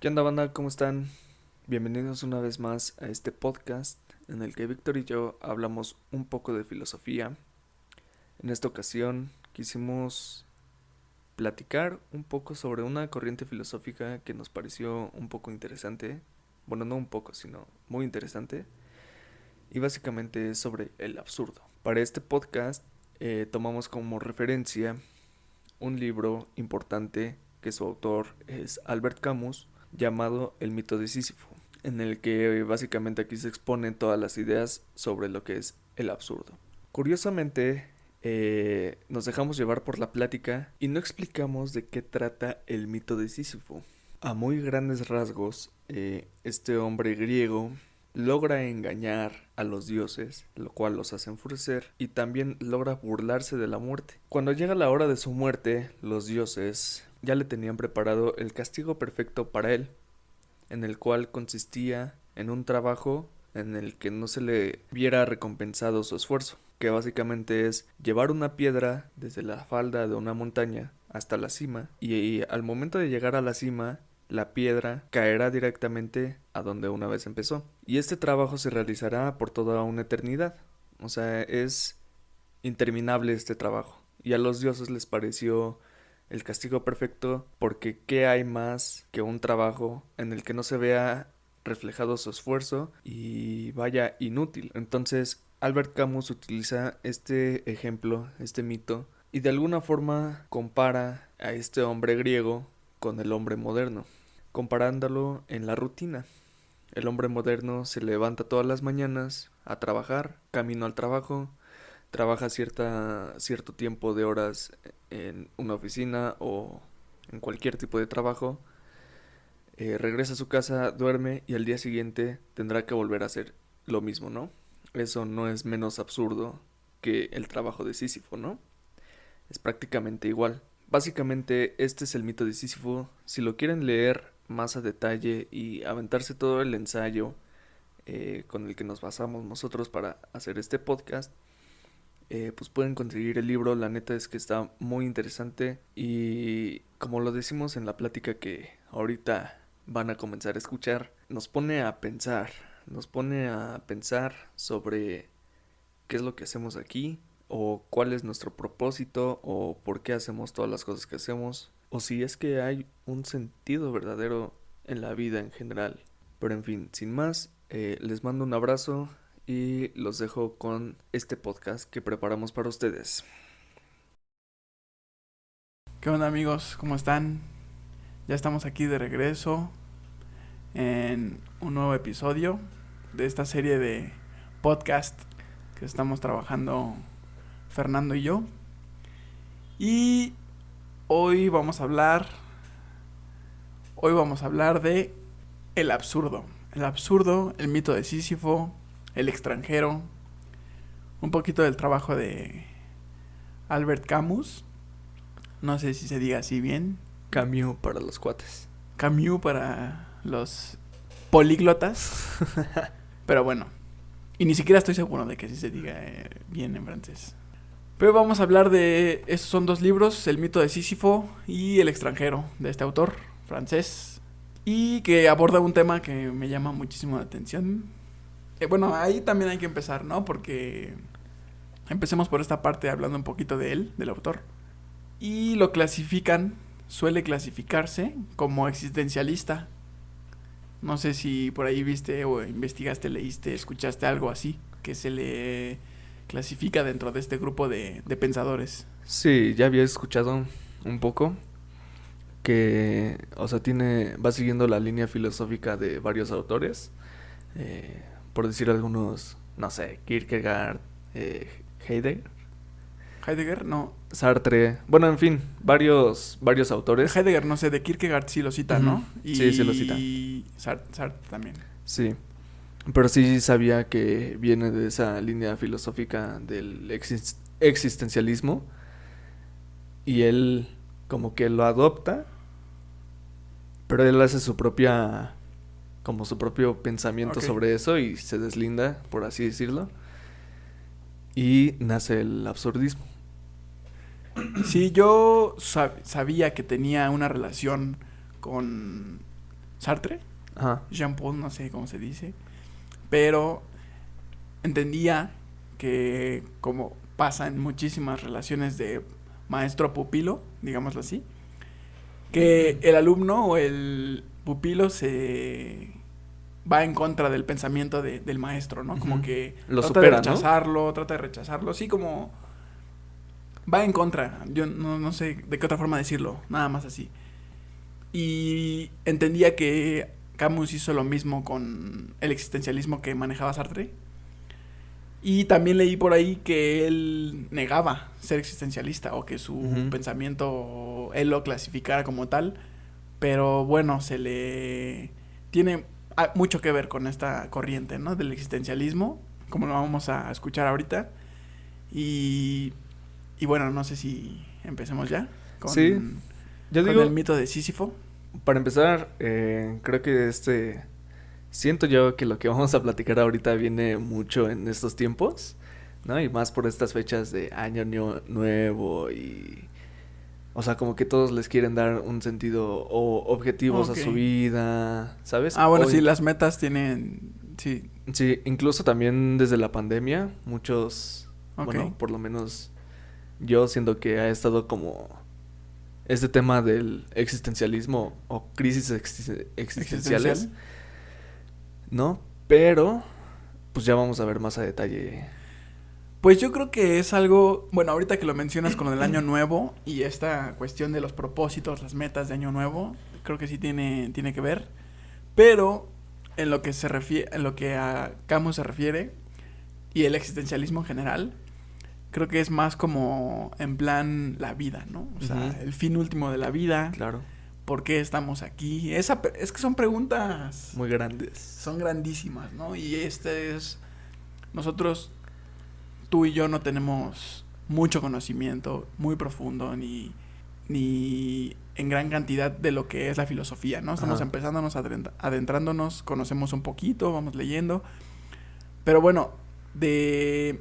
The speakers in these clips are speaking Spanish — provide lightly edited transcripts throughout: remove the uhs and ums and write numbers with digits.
¿Qué onda, banda? ¿Cómo están? Bienvenidos una vez más a este podcast en el que Víctor y yo hablamos un poco de filosofía. En esta ocasión quisimos platicar un poco sobre una corriente filosófica que nos pareció un poco interesante. Bueno, no un poco, sino muy interesante. Y básicamente es sobre el absurdo. Para este podcast tomamos como referencia un libro importante que su autor es Albert Camus, llamado El mito de Sísifo, en el que básicamente aquí se exponen todas las ideas sobre lo que es el absurdo. Curiosamente, nos dejamos llevar por la plática y no explicamos de qué trata el mito de Sísifo. A muy grandes rasgos, este hombre griego logra engañar a los dioses, lo cual los hace enfurecer, y también logra burlarse de la muerte. Cuando llega la hora de su muerte, los dioses ya le tenían preparado el castigo perfecto para él, en el cual consistía en un trabajo en el que no se le viera recompensado su esfuerzo, que básicamente es llevar una piedra desde la falda de una montaña hasta la cima, y al momento de llegar a la cima, la piedra caerá directamente a donde una vez empezó. Y este trabajo se realizará por toda una eternidad. O sea, es interminable este trabajo. Y a los dioses les pareció el castigo perfecto porque ¿qué hay más que un trabajo en el que no se vea reflejado su esfuerzo y vaya inútil? Entonces, Albert Camus utiliza este ejemplo, este mito, y de alguna forma compara a este hombre griego con el hombre moderno, comparándolo en la rutina. El hombre moderno se levanta todas las mañanas a trabajar, camino al trabajo, trabaja cierto tiempo de horas en una oficina o en cualquier tipo de trabajo, regresa a su casa, duerme y al día siguiente tendrá que volver a hacer lo mismo, ¿no? Eso no es menos absurdo que el trabajo de Sísifo, ¿no? Es prácticamente igual. Básicamente este es el mito de Sísifo. Si lo quieren leer más a detalle y aventarse todo el ensayo con el que nos basamos nosotros para hacer este podcast, pues pueden conseguir el libro. La neta es que está muy interesante y como lo decimos en la plática que ahorita van a comenzar a escuchar, nos pone a pensar sobre qué es lo que hacemos aquí, o cuál es nuestro propósito, o por qué hacemos todas las cosas que hacemos, o si es que hay un sentido verdadero en la vida en general. Pero en fin, sin más, les mando un abrazo y los dejo con este podcast que preparamos para ustedes. ¿Qué onda, amigos? ¿Cómo están? Ya estamos aquí de regreso en un nuevo episodio de esta serie de podcast que estamos trabajando Fernando y yo. Y hoy vamos a hablar de el absurdo. El absurdo, el mito de Sísifo, el extranjero, un poquito del trabajo de Albert Camus. No sé si se diga así bien. Cambio para los cuates. Camus para los políglotas. Pero bueno, y ni siquiera estoy seguro de que sí se diga bien en francés. Pero vamos a hablar de... Estos son dos libros, El mito de Sísifo y El extranjero, de este autor francés. Y que aborda un tema que me llama muchísimo la atención. Bueno, ahí también hay que empezar, ¿no? Porque empecemos por esta parte hablando un poquito de él, del autor. Y lo clasifican, suele clasificarse como existencialista. No sé si por ahí viste o investigaste, leíste, escuchaste algo así, que se le clasifica dentro de este grupo de pensadores. Sí, ya había escuchado un poco que, o sea, va siguiendo la línea filosófica de varios autores. Por decir algunos, no sé, Kierkegaard, eh, Heidegger, Heidegger, no. Sartre, bueno, en fin, varios autores. Heidegger, no sé, de Kierkegaard sí lo cita, Ujú. ¿no? Sí, sí lo cita. Y Sartre también. Sí, pero sí sabía que viene de esa línea filosófica del existencialismo y él como que lo adopta, pero él hace como su propio pensamiento Ok. sobre eso y se deslinda, por así decirlo, y nace el absurdismo. Sí, yo sabía que tenía una relación con Sartre, Ajá. Jean-Paul, no sé cómo se dice, pero entendía que, como pasa en muchísimas relaciones de maestro-pupilo, digámoslo así, que el alumno o el pupilo se va en contra del pensamiento del maestro, ¿no? Como que Lo trata supera, trata de rechazarlo, sí, como va en contra. Yo no sé de qué otra forma decirlo, nada más así. Y entendía que Camus hizo lo mismo con el existencialismo que manejaba Sartre. Y también leí por ahí que él negaba ser existencialista o que su pensamiento él lo clasificara como tal. Pero bueno, se le tiene mucho que ver con esta corriente, ¿no? Del existencialismo, como lo vamos a escuchar ahorita. Y bueno, no sé si empecemos ya Sí, yo con el digo, mito de Sísifo. para empezar, creo que siento yo que lo que vamos a platicar ahorita viene mucho en estos tiempos, ¿no? Y más por estas fechas de año nuevo y... O sea, como que todos les quieren dar un sentido o objetivos a su vida, ¿sabes? Ah, bueno, O sí, las metas tienen... Sí, sí, incluso también desde la pandemia, muchos, ok. bueno, por lo menos yo siento que ha estado como este tema del existencialismo o crisis existenciales, Existencial. ¿no? Pero, pues ya vamos a ver más a detalle. Pues yo creo que es algo, bueno, ahorita que lo mencionas con lo del año nuevo y esta cuestión de los propósitos, las metas de año nuevo, creo que sí tiene que ver, pero en lo que se refiere, en lo que a Camus se refiere y el existencialismo en general, creo que es más como en plan la vida, ¿no? O sea, el fin último de la vida, Claro, ¿por qué estamos aquí? Es que son preguntas, muy grandes. son grandísimas, ¿no? Y nosotros, tú y yo no tenemos mucho conocimiento muy profundo ni en gran cantidad de lo que es la filosofía, ¿no? Estamos Ajá. empezándonos, adentrándonos, conocemos un poquito, vamos leyendo. Pero bueno, de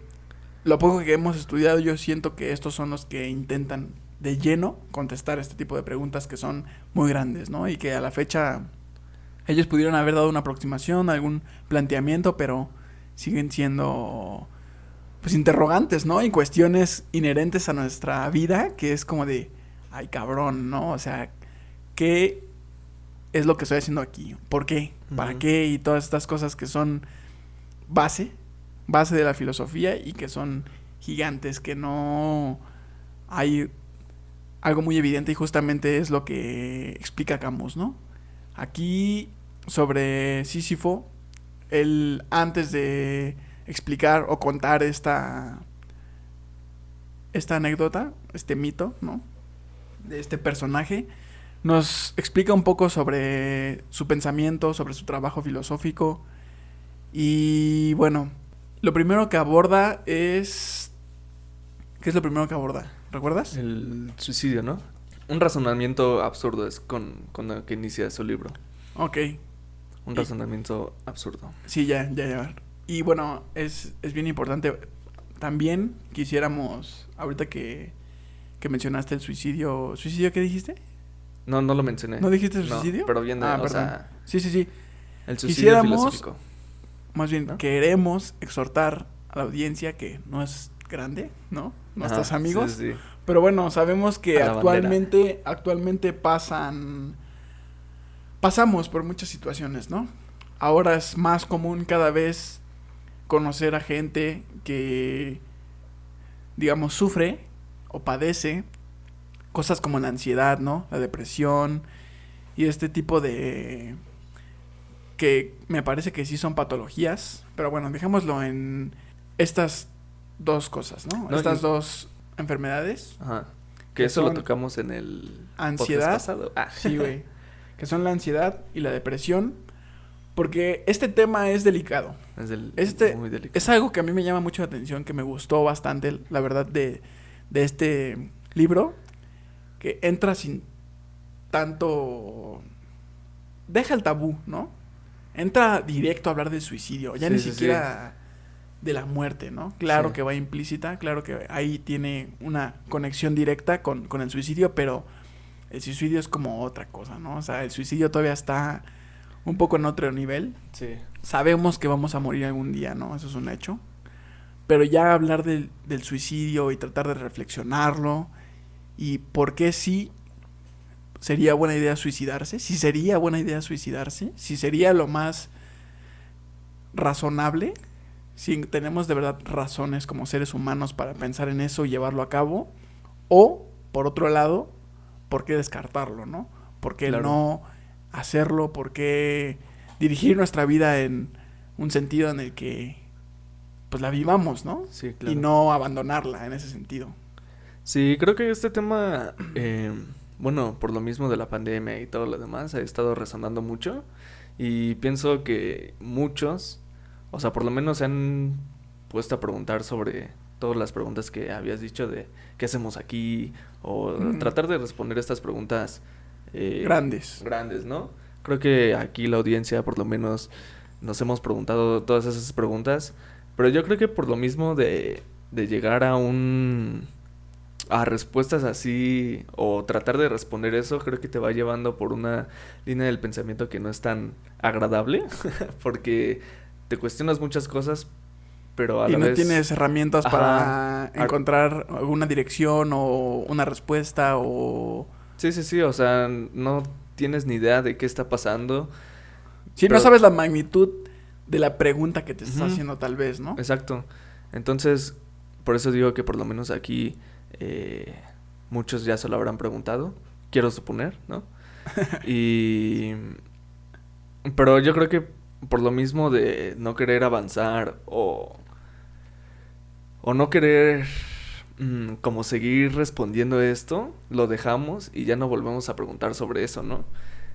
lo poco que hemos estudiado, yo siento que estos son los que intentan de lleno contestar este tipo de preguntas que son muy grandes, ¿no? Y que a la fecha ellos pudieron haber dado una aproximación, algún planteamiento, pero siguen siendo pues interrogantes, ¿no? Y cuestiones inherentes a nuestra vida, que es como de, ay cabrón, ¿no? O sea, ¿qué es lo que estoy haciendo aquí? ¿Por qué? ¿Para qué? Y todas estas cosas que son base de la filosofía y que son gigantes, que no hay algo muy evidente y justamente es lo que explica Camus, ¿no? Aquí sobre Sísifo, él antes de explicar o contar esta anécdota, este mito, ¿no? De este personaje, nos explica un poco sobre su pensamiento, sobre su trabajo filosófico y bueno, lo primero que aborda es... ¿Qué es lo primero que aborda? ¿Recuerdas? El suicidio, ¿no? Un razonamiento absurdo es con el que inicia su libro. Ok. Un razonamiento absurdo. Sí, ya. Y bueno, es bien importante. También quisiéramos, ahorita que mencionaste el suicidio... ¿Suicidio qué dijiste? No lo mencioné. ¿No dijiste suicidio? No, pero viene, Ah, o perdón. sea... Sí. El suicidio Quisiéramos, filosófico. más bien, ¿no? queremos exhortar a la audiencia que no es grande, ¿no? Nuestros Ajá, amigos. Sí. Pero bueno, sabemos que A la actualmente pasamos por muchas situaciones, ¿no? Ahora es más común cada vez conocer a gente que, digamos, sufre o padece cosas como la ansiedad, ¿no? La depresión y este tipo de... que me parece que sí son patologías, pero bueno, dejémoslo en estas dos cosas, ¿no? Estas dos enfermedades. Ajá. Que eso lo tocamos en el ansiedad podcast pasado. Sí, güey. Que son la ansiedad y la depresión. Porque este tema es delicado. Muy delicado. Es algo que a mí me llama mucho la atención, que me gustó bastante, la verdad, de este libro. Que entra sin tanto... Deja el tabú, ¿no? Entra directo a hablar del suicidio. Ya ni siquiera de la muerte, ¿no? Claro que va implícita, claro que ahí tiene una conexión directa con el suicidio, pero el suicidio es como otra cosa, ¿no? O sea, el suicidio todavía está un poco en otro nivel. Sí. Sabemos que vamos a morir algún día, ¿no? Eso es un hecho. Pero ya hablar del suicidio y tratar de reflexionarlo y por qué sí sería buena idea suicidarse, si sería buena idea suicidarse, si sería lo más razonable, si tenemos de verdad razones como seres humanos para pensar en eso y llevarlo a cabo, o, por otro lado, ¿por qué descartarlo, no? ¿Por qué Claro. no hacerlo? ¿Por qué dirigir nuestra vida en un sentido en el que pues la vivamos, ¿no? Sí, claro. Y no abandonarla en ese sentido. Sí, creo que este tema, bueno, por lo mismo de la pandemia y todo lo demás, ha estado resonando mucho. Y pienso que muchos, o sea, por lo menos se han puesto a preguntar sobre todas las preguntas que habías dicho de qué hacemos aquí, o tratar de responder estas preguntas grandes, ¿no? Creo que aquí la audiencia, por lo menos, nos hemos preguntado todas esas preguntas, pero yo creo que por lo mismo de llegar a respuestas así o tratar de responder eso, creo que te va llevando por una línea del pensamiento que no es tan agradable, porque te cuestionas muchas cosas, pero a y la no vez... tienes herramientas Ajá. para encontrar alguna dirección o una respuesta o... Sí, o sea, no tienes ni idea de qué está pasando. Sí, Pero- no sabes la magnitud de la pregunta que te estás Ujú. haciendo tal vez, ¿no? Exacto. Entonces, por eso digo que por lo menos aquí muchos ya se lo habrán preguntado, quiero suponer, ¿no? Y... Pero yo creo que por lo mismo de no querer avanzar o no querer como seguir respondiendo esto, lo dejamos y ya no volvemos a preguntar sobre eso, ¿no?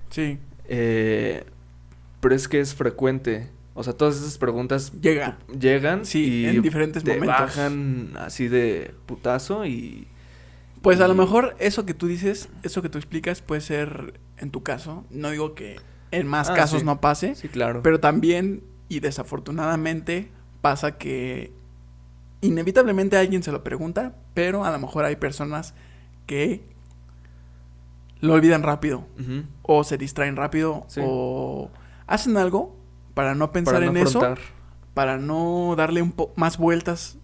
Sí, Pero es que es frecuente. O sea, todas esas preguntas llegan Sí, y en diferentes te momentos. bajan así de putazo y... Pues a lo y- mejor eso que tú dices, eso que tú explicas puede ser en tu caso. No digo que en más casos sí. no pase, Sí, claro. pero también y desafortunadamente pasa que inevitablemente alguien se lo pregunta, pero a lo mejor hay personas que lo olvidan rápido Ujú. o se distraen rápido Sí. o hacen algo para no pensar Para no en eso, afrontar. para no darle más vueltas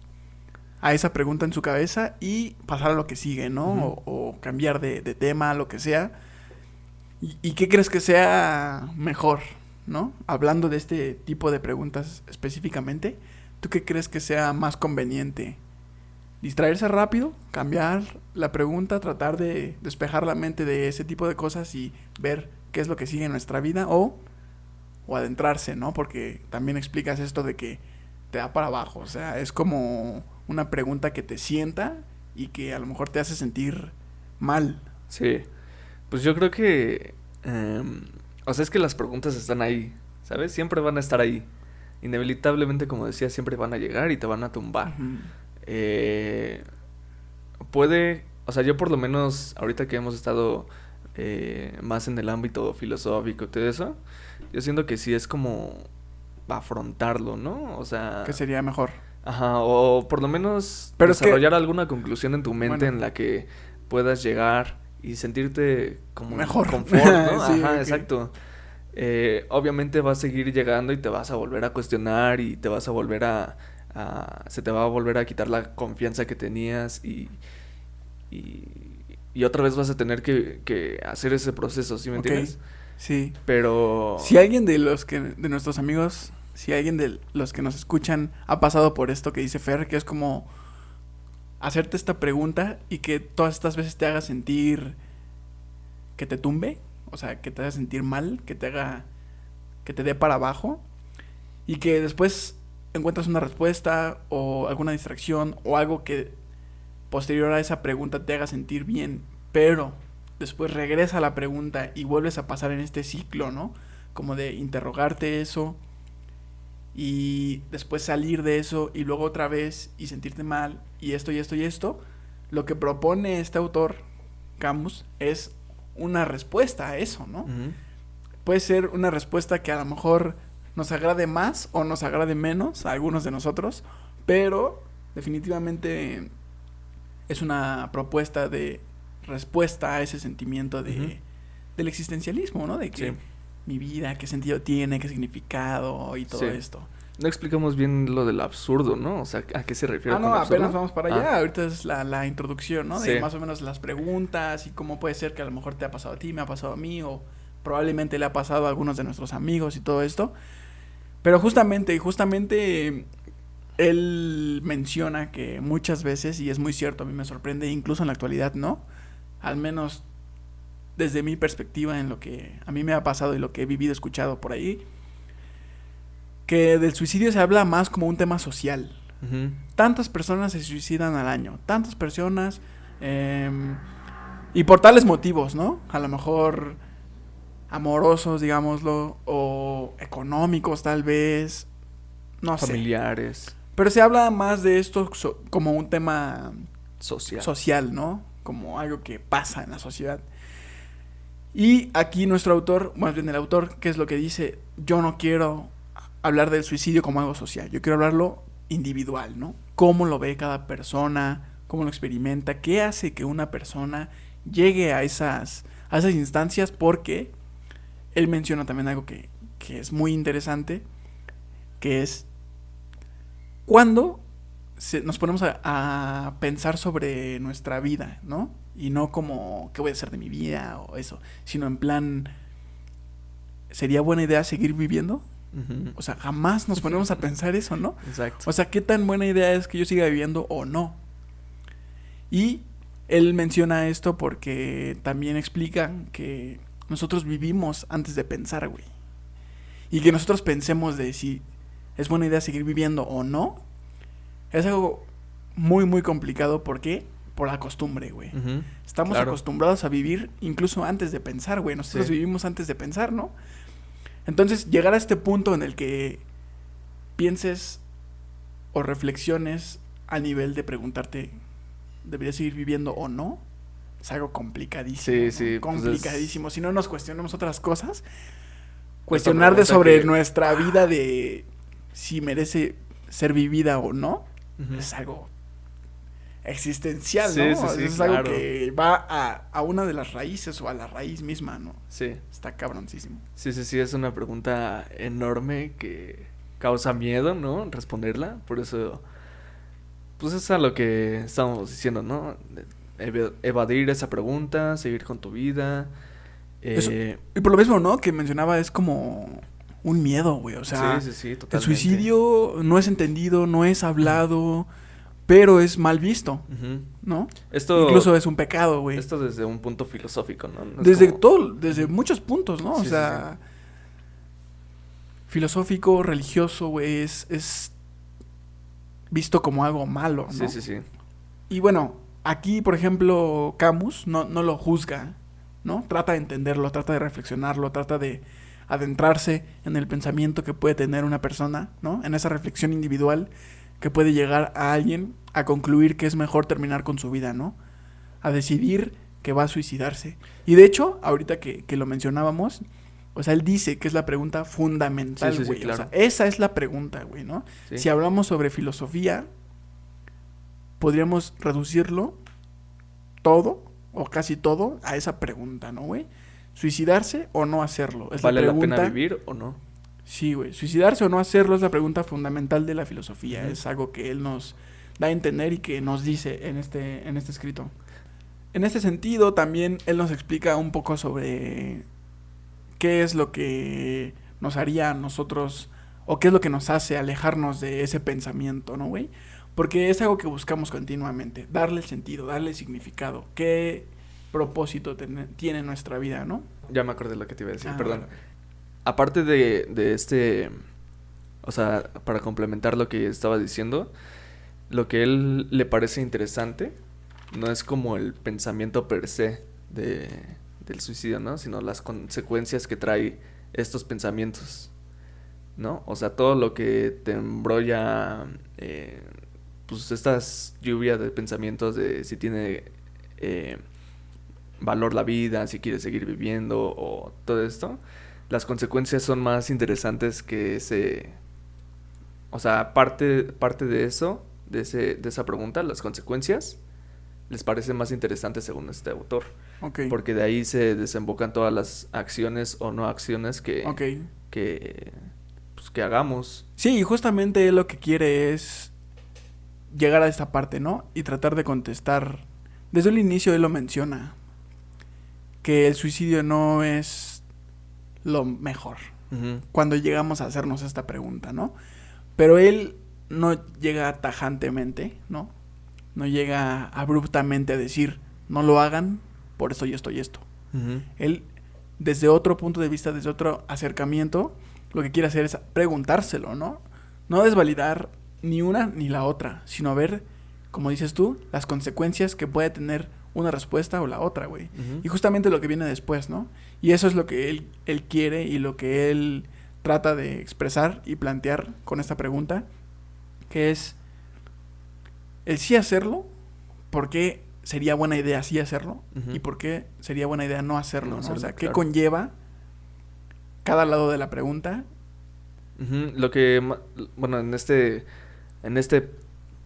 a esa pregunta en su cabeza y pasar a lo que sigue, ¿no? Ujú. O cambiar de tema, lo que sea. ¿Y qué crees que sea mejor, no? Hablando de este tipo de preguntas específicamente, ¿tú qué crees que sea más conveniente? ¿Distraerse rápido? ¿Cambiar la pregunta? ¿Tratar de despejar la mente de ese tipo de cosas y ver qué es lo que sigue en nuestra vida? O adentrarse, ¿no? Porque también explicas esto de que te da para abajo. O sea, es como una pregunta que te sienta y que a lo mejor te hace sentir mal. Sí. Pues yo creo que... o sea, es que las preguntas están ahí, ¿sabes? Siempre van a estar ahí. Inevitablemente, como decía, siempre van a llegar y te van a tumbar. Ujú. Puede... O sea, yo por lo menos, ahorita que hemos estado más en el ámbito filosófico y todo eso, yo siento que sí es como afrontarlo, ¿no? O sea... ¿Qué sería mejor? Ajá, o por lo menos Pero es que- desarrollar alguna conclusión en tu mente Bueno. en la que puedas llegar y sentirte como Mejor. confort, ¿no? Sí, Ajá, ok. exacto. Obviamente vas a seguir llegando y te vas a volver a cuestionar y te vas a volver se te va a volver a quitar la confianza que tenías y otra vez vas a tener que hacer ese proceso, ¿sí me Ok. entiendes? Sí. Pero... Si alguien de nuestros amigos, si alguien de los que nos escuchan ha pasado por esto que dice Fer, que es como hacerte esta pregunta y que todas estas veces te haga sentir que te tumbe, o sea, que te haga sentir mal, que te dé para abajo y que después encuentras una respuesta o alguna distracción o algo que posterior a esa pregunta te haga sentir bien, pero después regresa a la pregunta y vuelves a pasar en este ciclo, ¿no? Como de interrogarte eso y después salir de eso y luego otra vez y sentirte mal y esto y esto y esto. Lo que propone este autor, Camus, es una respuesta a eso, ¿no? Ujú. Puede ser una respuesta que a lo mejor nos agrade más o nos agrade menos a algunos de nosotros, pero definitivamente es una respuesta a ese sentimiento Ujú. del existencialismo, ¿no? De que Sí. mi vida, qué sentido tiene, qué significado y todo Sí. esto. No explicamos bien lo del absurdo, ¿no? O sea, ¿a qué se refiere con No, absurdo? apenas vamos para allá. Ahorita es la introducción, ¿no? De Sí. más o menos las preguntas y cómo puede ser que a lo mejor te ha pasado a ti, me ha pasado a mí, o probablemente le ha pasado a algunos de nuestros amigos y todo esto. Pero justamente él menciona que muchas veces, y es muy cierto, a mí me sorprende, incluso en la actualidad, ¿no? Al menos desde mi perspectiva, en lo que a mí me ha pasado y lo que he vivido, escuchado por ahí, que del suicidio se habla más como un tema social. Ujú. Tantas personas se suicidan al año, tantas personas, y por tales motivos, ¿no? A lo mejor amorosos, digámoslo, o económicos tal vez, no sé. Familiares, Pero se habla más de esto como un tema social. social, ¿no? Como algo que pasa en la sociedad. Y aquí nuestro autor, más bien el autor, ¿qué es lo que dice? Yo no quiero hablar del suicidio como algo social, yo quiero hablarlo individual, ¿no? Cómo lo ve cada persona, cómo lo experimenta, qué hace que una persona llegue a esas instancias, porque él menciona también algo que es muy interesante, que es cuando nos ponemos a pensar sobre nuestra vida, ¿no? Y no como, ¿qué voy a hacer de mi vida? O eso, sino en plan, ¿sería buena idea seguir viviendo? Ujú. O sea, jamás nos ponemos a pensar eso, ¿no? Exacto. O sea, ¿qué tan buena idea es que yo siga viviendo o no? Y él menciona esto porque también explica que nosotros vivimos antes de pensar, güey. Y que nosotros pensemos de si es buena idea seguir viviendo o no, es algo muy, muy complicado. ¿Por qué? Por la costumbre, güey. Ujú. Estamos Claro. acostumbrados a vivir incluso antes de pensar, güey. Nosotros Sí. vivimos antes de pensar, ¿no? Entonces, llegar a este punto en el que pienses o reflexiones a nivel de preguntarte, ¿debería seguir viviendo o no? Es algo complicadísimo. Sí, ¿no? sí, pues Complicadísimo. Si no nos cuestionamos otras cosas, cuestionar de pregunta sobre que- nuestra vida, de si merece ser vivida o no, Ujú. es algo existencial, Sí, ¿no? sí, sí, Es algo claro. que va a una de las raíces o a la raíz misma, ¿no? Sí. Está cabroncísimo. Sí, sí, sí, es una pregunta enorme que causa miedo, ¿no? Responderla. Por eso, pues es a lo que estamos diciendo, ¿no? Evadir esa pregunta, seguir con tu vida. Eso- Y por lo mismo, ¿no? Que mencionaba, es como un miedo, güey. O sea, sí, sí, sí, el totalmente. suicidio no es entendido, no es hablado, pero es mal visto, Ujú. ¿no? Esto, Incluso es un pecado, güey. esto desde un punto filosófico, ¿no? No es Desde como- desde muchos puntos, ¿no? Sí, O sí, sea, filosófico, religioso, güey, es visto como algo malo, ¿no? Sí, sí, sí. Y bueno, aquí, por ejemplo, Camus no lo juzga, ¿no? Trata de entenderlo, trata de reflexionarlo, trata de adentrarse en el pensamiento que puede tener una persona, ¿no? En esa reflexión individual que puede llegar a alguien a concluir que es mejor terminar con su vida, ¿no? A decidir que va a suicidarse. Y de hecho, ahorita que lo mencionábamos, o sea, él dice que es la pregunta fundamental, Sí, sí, sí, güey. claro. O sea, esa es la pregunta, güey, ¿no? Sí. Si hablamos sobre filosofía, podríamos reducirlo todo, o casi todo, a esa pregunta, ¿no, güey? ¿Suicidarse o no hacerlo? Es ¿Vale la la pregunta. pena vivir o no? Sí, güey. Suicidarse o no hacerlo es la pregunta fundamental de la filosofía. Ujú. Es algo que él nos da a entender y que nos dice en este escrito. En este sentido, también él nos explica un poco sobre qué es lo que nos haría a nosotros, o qué es lo que nos hace alejarnos de ese pensamiento, ¿no, güey? Porque es algo que buscamos continuamente, darle sentido, darle significado, qué propósito tiene nuestra vida, ¿no? Ya me acordé de lo que te iba a decir, Ah, perdón. vale. Aparte de este, o sea, para complementar lo que estaba diciendo, lo que él le parece interesante no es como el pensamiento per se del suicidio, ¿no? Sino las consecuencias que trae estos pensamientos, ¿no? O sea, todo lo que te embrolla, pues estas lluvias de pensamientos de si tiene valor la vida, si quieres seguir viviendo o todo esto, las consecuencias son más interesantes que ese, o sea, parte de eso, de esa pregunta, las consecuencias les parece más interesante según este autor. Ok. Porque de ahí se desembocan todas las acciones o no acciones Ok. pues, que hagamos. Sí, y justamente él lo que quiere es llegar a esta parte, ¿no? Y tratar de contestar. Desde el inicio él lo menciona, que el suicidio no es lo mejor Ujú. cuando llegamos a hacernos esta pregunta, ¿no? Pero él no llega tajantemente, ¿no? No llega abruptamente a decir, no lo hagan, por esto y esto y esto. Ujú. Él, desde otro punto de vista, desde otro acercamiento, lo que quiere hacer es preguntárselo, ¿no? No desvalidar ni una ni la otra, sino ver, como dices tú, las consecuencias que puede tener una respuesta o la otra, güey. Ujú. Y justamente lo que viene después, ¿no? Y eso es lo que él quiere y lo que él trata de expresar y plantear con esta pregunta, que es el sí hacerlo, ¿por qué sería buena idea sí hacerlo? Ujú. ¿Y por qué sería buena idea no hacerlo? No ¿no? hacerlo, O sea, ¿qué claro. conlleva cada lado de la pregunta? Ujú. Bueno, en este,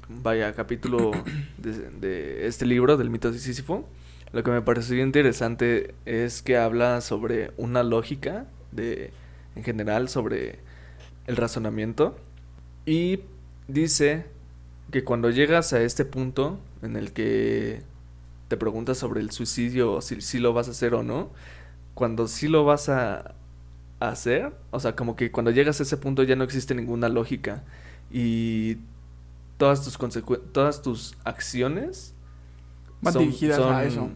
vaya, capítulo de este libro, del mito de Sísifo, lo que me pareció interesante es que habla sobre una lógica en general, sobre el razonamiento, y dice que cuando llegas a este punto en el que te preguntas sobre el suicidio, o si lo vas a hacer o no, cuando sí lo vas a hacer, o sea, como que cuando llegas a ese punto ya no existe ninguna lógica y todas tus acciones Van dirigidas a eso.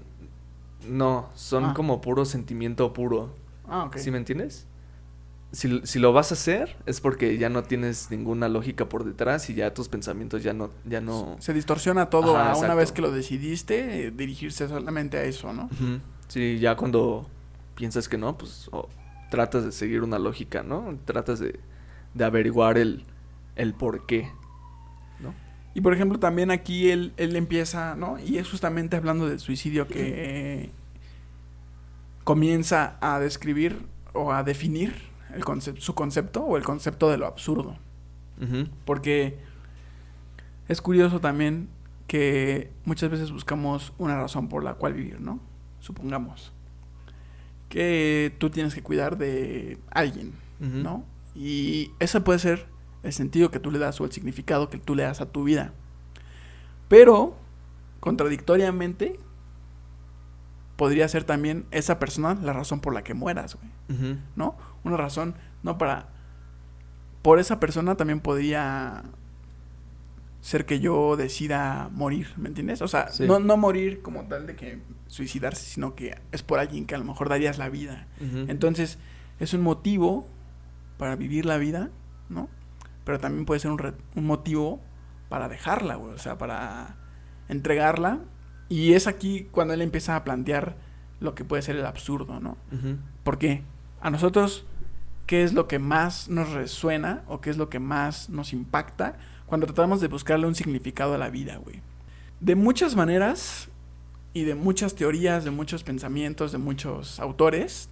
no, son Ah. como puro sentimiento puro. Ah, ok. ¿Sí me entiendes? Si lo vas a hacer es porque ya no tienes ninguna lógica por detrás y ya tus pensamientos ya no. Se distorsiona todo Ajá, a una exacto. vez que lo decidiste, dirigirse solamente a eso, ¿no? Ujú. Sí, ya cuando piensas que no, pues tratas de seguir una lógica, ¿no? Tratas de averiguar el por qué, ¿no? Y por ejemplo, también aquí él empieza, ¿no? Y es justamente hablando del suicidio que comienza a describir o a definir su concepto o el concepto de lo absurdo. Ujú. Porque es curioso también que muchas veces buscamos una razón por la cual vivir, ¿no? Supongamos que tú tienes que cuidar de alguien, Ujú. ¿no? Y ese puede ser el sentido que tú le das o el significado que tú le das a tu vida. Pero, contradictoriamente, podría ser también esa persona la razón por la que mueras, güey, Ujú. ¿no? Una razón, no para... Por esa persona también podría ser que yo decida morir, ¿me entiendes? O sea, Sí. no morir como tal de que suicidarse, sino que es por alguien que a lo mejor darías la vida. Ujú. Entonces, es un motivo para vivir la vida, ¿no? Pero también puede ser un motivo para dejarla, güey, o sea, para entregarla. Y es aquí cuando él empieza a plantear lo que puede ser el absurdo, ¿no? Ujú. Porque a nosotros, ¿qué es lo que más nos resuena o qué es lo que más nos impacta cuando tratamos de buscarle un significado a la vida, güey? De muchas maneras y de muchas teorías, de muchos pensamientos, de muchos autores,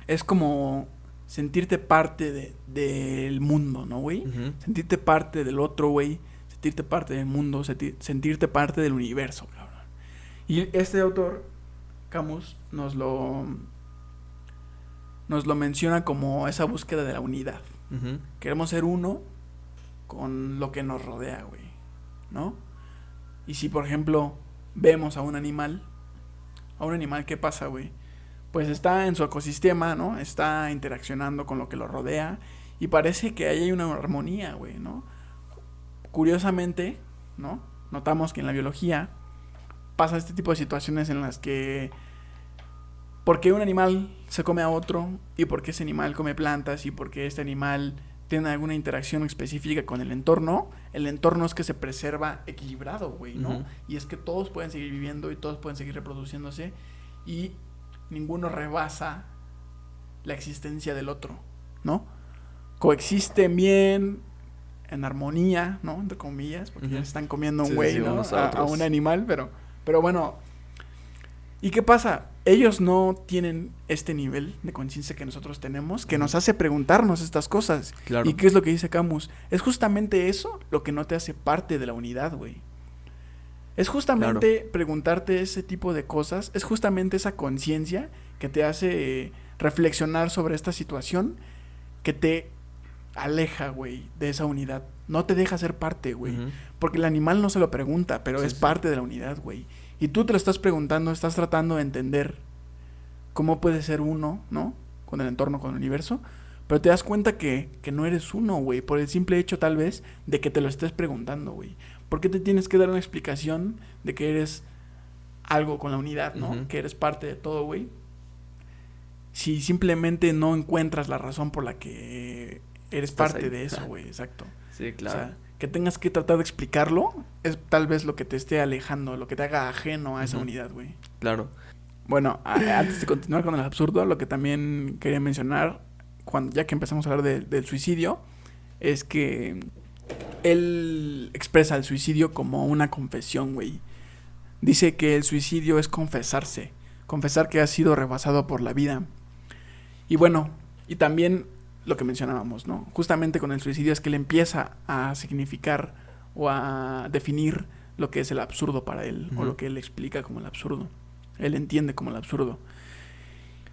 es como sentirte parte del mundo, ¿no, güey? Ujú. Sentirte parte del otro, güey. Sentirte parte del mundo, sentirte parte del universo, cabrón. Y este autor, Camus, nos lo menciona como esa búsqueda de la unidad. Ujú. Queremos ser uno con lo que nos rodea, güey, ¿no? Y si, por ejemplo, vemos a un animal, ¿qué pasa, güey? Pues está en su ecosistema, ¿no? Está interaccionando con lo que lo rodea y parece que ahí hay una armonía, güey, ¿no? Curiosamente, ¿no? Notamos que en la biología pasa este tipo de situaciones en las que ¿por qué un animal se come a otro? ¿Y por qué ese animal come plantas? ¿Y por qué este animal tiene alguna interacción específica con el entorno? El entorno es que se preserva equilibrado, güey, ¿no? Ujú. Y es que todos pueden seguir viviendo y todos pueden seguir reproduciéndose y ninguno rebasa la existencia del otro, ¿no? Coexisten bien, en armonía, ¿no? Entre comillas, porque Ujú. ya se están comiendo un Sí, güey, sí, ¿no? unos a A otros. un animal, pero bueno. ¿Y qué pasa? Ellos no tienen este nivel de conciencia que nosotros tenemos, que nos hace preguntarnos estas cosas. Claro. ¿Y qué es lo que dice Camus? Es justamente eso lo que no te hace parte de la unidad, güey. Es justamente preguntarte ese tipo de cosas, es justamente esa conciencia que te hace reflexionar sobre esta situación, que te aleja, güey, de esa unidad. No te deja ser parte, güey. Ujú. Porque el animal no se lo pregunta, pero Sí, es sí. parte de la unidad, güey. Y tú te lo estás preguntando, estás tratando de entender cómo puede ser uno, ¿no? Con el entorno, con el universo. Pero te das cuenta que no eres uno, güey. Por el simple hecho, tal vez, de que te lo estés preguntando, güey. ¿Por qué te tienes que dar una explicación de que eres algo con la unidad, ¿no? Ujú. Que eres parte de todo, güey. Si simplemente no encuentras la razón por la que eres Estás parte ahí. de eso, güey. Exacto. Sí, O claro. sea, que tengas que tratar de explicarlo es tal vez lo que te esté alejando, lo que te haga ajeno a esa Ujú. unidad, güey. Claro. Bueno, antes de continuar con el absurdo, lo que también quería mencionar, ya que empezamos a hablar del suicidio, es que él expresa el suicidio como una confesión, güey. Dice que el suicidio es confesarse, confesar que has sido rebasado por la vida. Y bueno, y también lo que mencionábamos, ¿no? Justamente con el suicidio es que él empieza a significar o a definir lo que es el absurdo para él, o lo que él explica como el absurdo. Él entiende como el absurdo.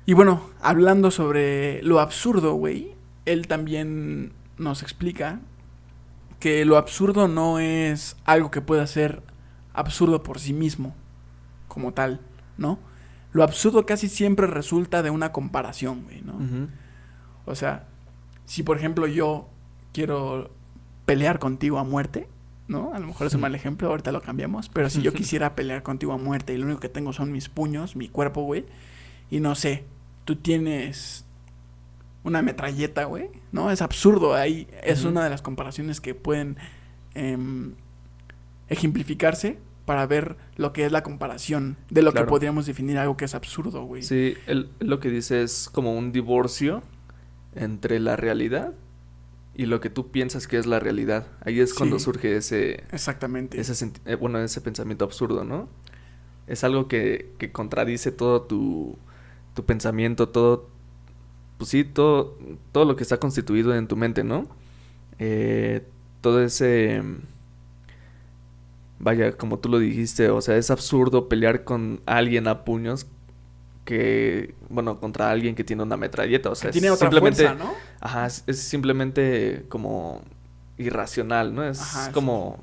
Y bueno, hablando sobre lo absurdo, güey, él también nos explica que lo absurdo no es algo que pueda ser absurdo por sí mismo, como tal, ¿no? Lo absurdo casi siempre resulta de una comparación, güey, ¿no? Ujú. O sea, si por ejemplo yo quiero pelear contigo a muerte, ¿no? A lo mejor es un mal ejemplo, ahorita lo cambiamos, pero si yo quisiera pelear contigo a muerte y lo único que tengo son mis puños, mi cuerpo, güey, y no sé, tú tienes una metralleta, güey, ¿no? Es absurdo, ahí es una de las comparaciones que pueden ejemplificarse para ver lo que es la comparación de lo que podríamos definir algo que es absurdo, güey. Sí, él lo que dice es como un divorcio entre la realidad y lo que tú piensas que es la realidad. Ahí es cuando surge exactamente. ese pensamiento absurdo, ¿no? Es algo que contradice todo tu pensamiento, todo, pues sí, todo lo que está constituido en tu mente, ¿no? Todo ese... Vaya, como tú lo dijiste, o sea, es absurdo pelear con alguien a puños contra alguien que tiene una metralleta, o sea, que tiene otra fuerza, ¿no? Ajá, es simplemente como irracional, ¿no? Es como,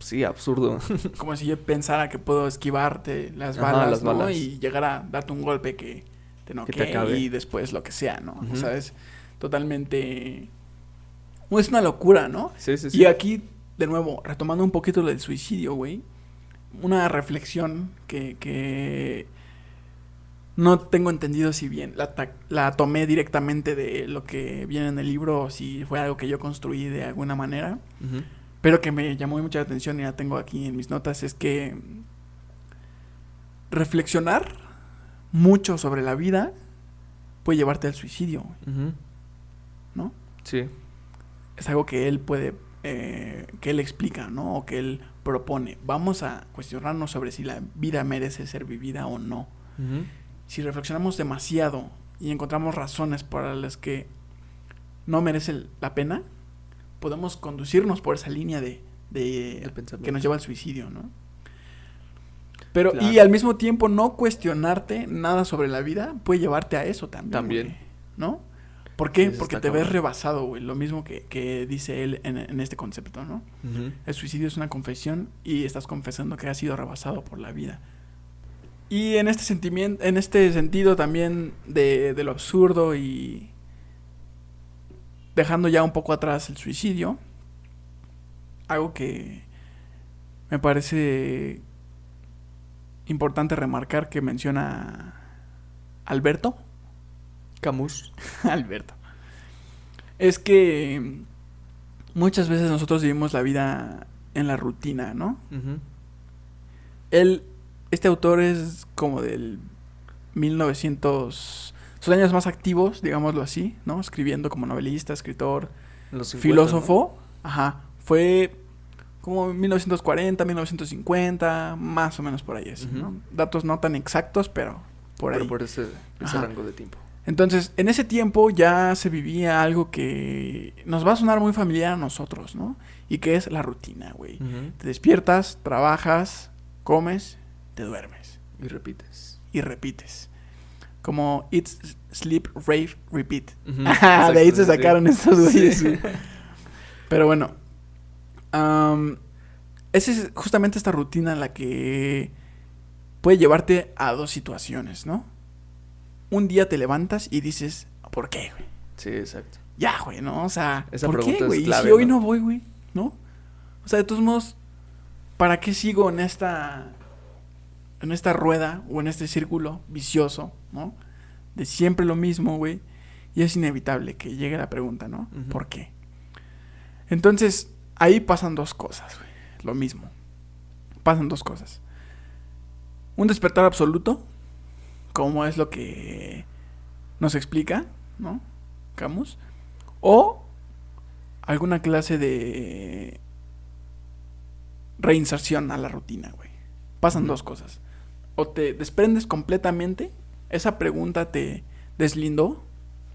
sí, absurdo. Como si yo pensara que puedo esquivarte las balas, ¿no? Y llegar a darte un golpe que te noquee y después lo que sea, ¿no? O sea, es totalmente... Es una locura, ¿no? Sí. Y aquí, de nuevo, retomando un poquito del suicidio, güey, una reflexión que no tengo entendido si bien la tomé directamente de lo que viene en el libro o si fue algo que yo construí de alguna manera, pero que me llamó mucha atención y la tengo aquí en mis notas, es que reflexionar mucho sobre la vida puede llevarte al suicidio, ¿no? Sí. Es algo que él puede, que él explica, ¿no? O que él propone. Vamos a cuestionarnos sobre si la vida merece ser vivida o no. Si reflexionamos demasiado y encontramos razones para las que no merece la pena, podemos conducirnos por esa línea de que nos lleva al suicidio, ¿no? Pero, claro. Y al mismo tiempo no cuestionarte nada sobre la vida puede llevarte a eso también. Güey, ¿no? ¿Por qué? Porque te ves rebasado, güey. Lo mismo que dice él en este concepto, ¿no? El suicidio es una confesión y estás confesando que has sido rebasado por la vida. Y en este sentido también de lo absurdo y dejando ya un poco atrás el suicidio, algo que me parece importante remarcar que menciona Alberto Camus. Alberto. Es que muchas veces nosotros vivimos la vida en la rutina, ¿no? Este autor es como del 1900, sus años más activos, digámoslo así, ¿no? Escribiendo como novelista, escritor, 50, filósofo. ¿No? Ajá. Fue como 1940, 1950, más o menos por ahí así, ¿no? Datos no tan exactos, pero por ahí. Por ese rango de tiempo. Entonces, en ese tiempo ya se vivía algo que nos va a sonar muy familiar a nosotros, ¿no? Y que es la rutina, güey. Te despiertas, trabajas, comes, te duermes. Y repites. Y repites. Como eat, sleep, rave, repeat. Ujú, De exacto, ahí se sí. sacaron estos güeyes. Sí. Pero bueno. Esa es justamente esta rutina la que puede llevarte a dos situaciones, ¿no? Un día te levantas y dices, ¿por qué, güey? Sí, exacto. Ya, güey, ¿no? O sea, Esa ¿por pregunta qué, es güey? clave, ¿Y si hoy ¿no? no voy, güey? ¿No? O sea, de todos modos, ¿para qué sigo en esta rueda o en este círculo vicioso, ¿no? De siempre lo mismo, güey. Y es inevitable que llegue la pregunta, ¿no? Ujú. ¿Por qué? Entonces, ahí pasan dos cosas, güey. Lo mismo. Pasan dos cosas. Un despertar absoluto, como es lo que nos explica, ¿no? Camus. O alguna clase de reinserción a la rutina, güey. Pasan Ujú. dos cosas. O te desprendes completamente, esa pregunta te deslindó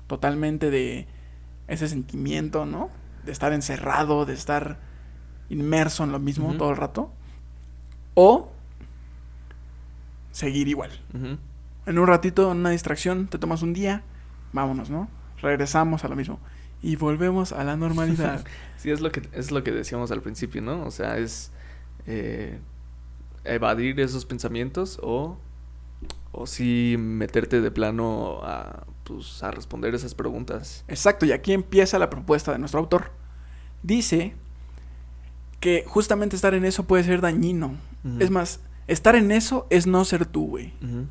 totalmente de ese sentimiento, ¿no? De estar encerrado, de estar inmerso en lo mismo Ujú. todo el rato. O seguir igual. Ujú. En un ratito, en una distracción, te tomas un día, vámonos, ¿no? Regresamos a lo mismo. Y volvemos a la normalidad. Sí, es lo que decíamos al principio, ¿no? O sea, es evadir esos pensamientos o sí meterte de plano a responder esas preguntas. Exacto, y aquí empieza la propuesta de nuestro autor. Dice que justamente estar en eso puede ser dañino. Ujú. Es más, estar en eso es no ser tú, güey. Ujú.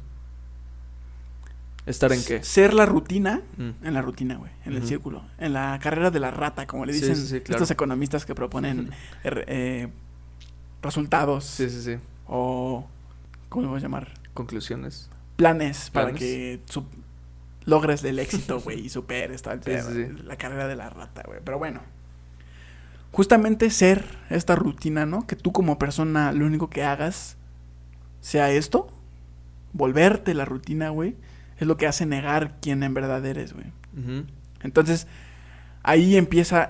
¿Estar en qué? Ser la rutina, Mm. en la rutina, güey, en el Ujú. círculo, en la carrera de la rata, como le Sí, dicen sí, sí, claro. estos economistas que proponen resultados Sí, sí, sí. o, ¿cómo le voy a llamar? Conclusiones. Planes para Planes. que logres el éxito, güey, y superes todo el Sí, pedo, sí, sí. la carrera de la rata, güey. Pero bueno, justamente ser esta rutina, ¿no? Que tú como persona lo único que hagas sea esto, volverte la rutina, güey, es lo que hace negar quién en verdad eres, güey. Ujú. Entonces, ahí empieza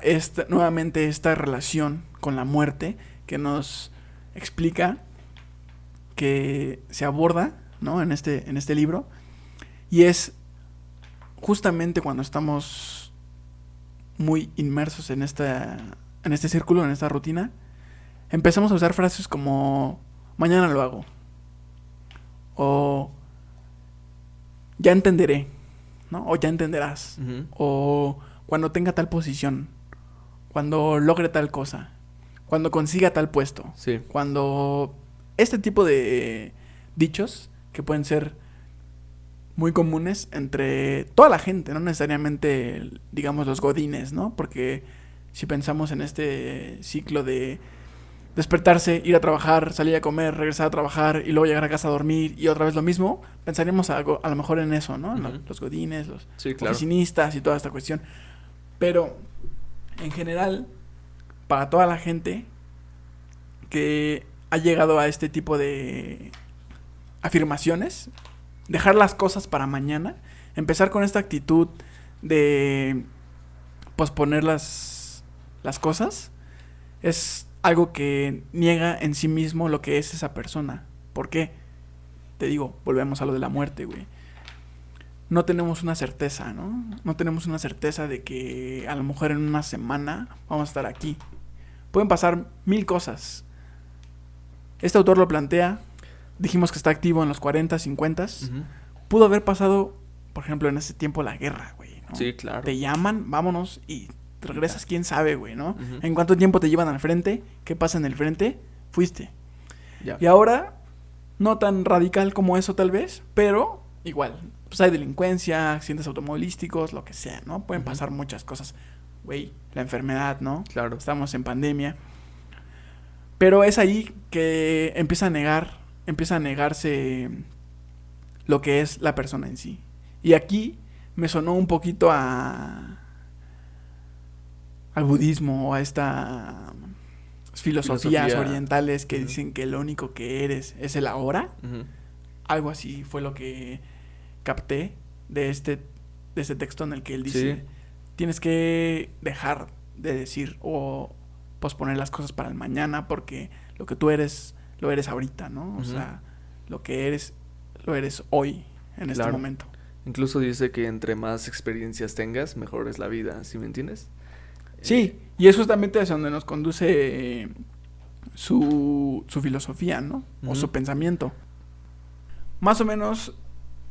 nuevamente esta relación con la muerte que nos explica, que se aborda, ¿no? En este libro. Y es justamente cuando estamos muy inmersos en este círculo, en esta rutina, empezamos a usar frases como mañana lo hago, o ya entenderé, ¿no? O ya entenderás, Ujú. o cuando tenga tal posición, cuando logre tal cosa, cuando consiga tal puesto, Sí. cuando este tipo de dichos que pueden ser muy comunes entre toda la gente, no necesariamente, digamos, los godines, ¿no? Porque si pensamos en este ciclo de despertarse, ir a trabajar, salir a comer, regresar a trabajar y luego llegar a casa a dormir y otra vez lo mismo, pensaríamos a lo mejor en eso, ¿no? Ujú. Los godines, los Sí, claro. oficinistas y toda esta cuestión. Pero en general, para toda la gente que ha llegado a este tipo de afirmaciones, dejar las cosas para mañana, empezar con esta actitud de posponer las cosas, es algo que niega en sí mismo lo que es esa persona. ¿Por qué? Te digo, volvemos a lo de la muerte, güey. No tenemos una certeza, ¿no? No tenemos una certeza de que a lo mejor en una semana vamos a estar aquí. Pueden pasar 1000 cosas. Este autor lo plantea. Dijimos que está activo en los 40, 50. Ujú. Pudo haber pasado, por ejemplo, en ese tiempo la guerra, güey, ¿no? Sí, claro. Te llaman, vámonos y regresas, quién sabe, güey, ¿no? Ujú. ¿En cuánto tiempo te llevan al frente? ¿Qué pasa en el frente? Fuiste. Ya. Y ahora, no tan radical como eso tal vez, pero igual, pues hay delincuencia, accidentes automovilísticos, lo que sea, ¿no? Pueden Ujú. pasar muchas cosas. Güey, la enfermedad, ¿no? Claro. Estamos en pandemia. Pero es ahí que empieza a negarse lo que es la persona en sí. Y aquí me sonó un poquito al budismo o a estas filosofías orientales que Ujú. dicen que lo único que eres es el ahora. Ujú. Algo así fue lo que capté de este texto en el que él dice, Sí. tienes que dejar de decir o posponer las cosas para el mañana porque lo que tú eres, lo eres ahorita, ¿no? O Ujú. sea, lo que eres, lo eres hoy, en este Claro. momento. Incluso dice que entre más experiencias tengas, mejor es la vida, ¿sí me entiendes? Sí, y es justamente hacia donde nos conduce su filosofía, ¿no? O su Ujú. pensamiento. Más o menos,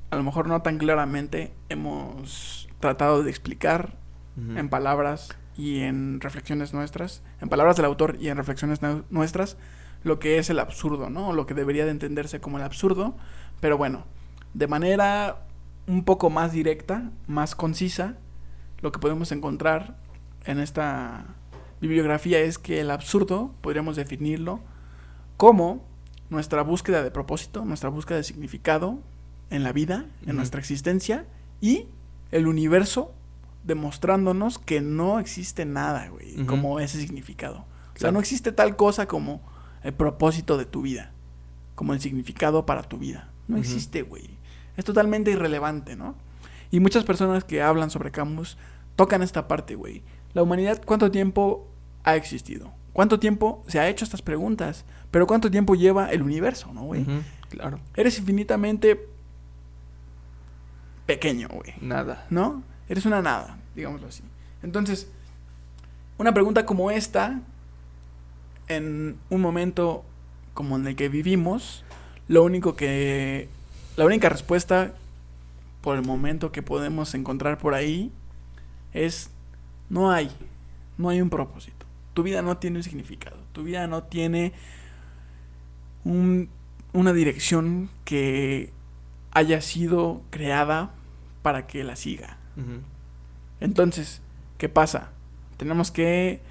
a lo mejor no tan claramente, hemos tratado de explicar Ujú. en palabras y en reflexiones nuestras, en palabras del autor y en reflexiones nuestras, lo que es el absurdo, ¿no? O lo que debería de entenderse como el absurdo, pero bueno, de manera un poco más directa, más concisa, lo que podemos encontrar en esta bibliografía es que el absurdo podríamos definirlo como nuestra búsqueda de propósito, nuestra búsqueda de significado en la vida, en Ujú. nuestra existencia, y el universo demostrándonos que no existe nada, güey, Ujú. como ese significado. O sea, Claro. no existe tal cosa como el propósito de tu vida, como el significado para tu vida. No Ujú. existe, güey. Es totalmente irrelevante, ¿no? Y muchas personas que hablan sobre Camus tocan esta parte, güey. La humanidad, ¿cuánto tiempo ha existido? ¿Cuánto tiempo se ha hecho estas preguntas? Pero ¿cuánto tiempo lleva el universo, no, güey? Ujú. Claro. Eres infinitamente pequeño, güey, Nada. ¿no? Eres una nada, digámoslo así. Entonces, una pregunta como esta, en un momento como en el que vivimos, la única respuesta por el momento que podemos encontrar por ahí es no hay un propósito. Tu vida no tiene un significado. Tu vida no tiene una dirección que haya sido creada para que la siga. Ujú. Entonces, ¿qué pasa? Tenemos que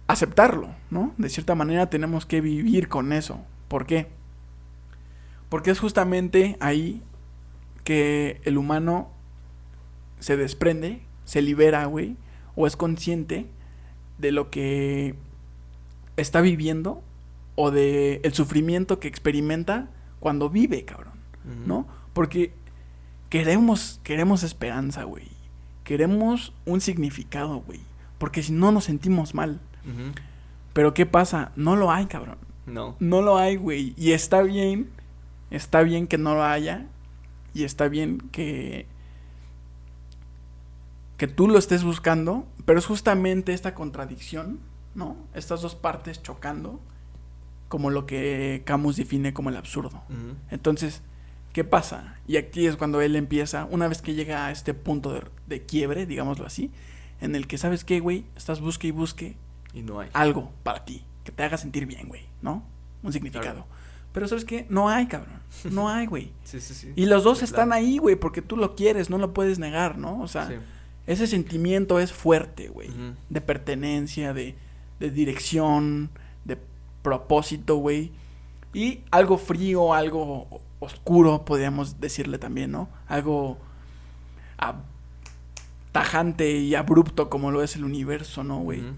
aceptarlo, ¿no? De cierta manera tenemos que vivir con eso. ¿Por qué? Porque es justamente ahí que el humano se desprende, se libera, güey, o es consciente de lo que está viviendo o de el sufrimiento que experimenta cuando vive, cabrón, Ujú. ¿no? Porque queremos esperanza, güey. Queremos un significado, güey. Porque si no nos sentimos mal. Ujú. Pero ¿qué pasa? No lo hay, cabrón. No. No lo hay, güey. Y está bien que no lo haya. Y está bien que tú lo estés buscando. Pero es justamente esta contradicción, ¿no? Estas dos partes chocando, como lo que Camus define como el absurdo. Ujú. Entonces, ¿qué pasa? Y aquí es cuando él empieza, una vez que llega a este punto de quiebre, digámoslo así, en el que, ¿sabes qué, güey? Estás busque y busque Y no hay. algo para ti, que te haga sentir bien, güey, ¿no? Un significado. Claro. Pero ¿sabes qué? No hay, cabrón. No hay, güey. Sí, sí, sí. Y los dos De están plano. ahí, güey, porque tú lo quieres, no lo puedes negar, ¿no? O sea, Sí. ese sentimiento es fuerte, güey. Ujú. De pertenencia, de dirección, de propósito, güey. Y algo frío, algo oscuro, podríamos decirle también, ¿no? Algo tajante y abrupto como lo es el universo, ¿no, güey? Ujú.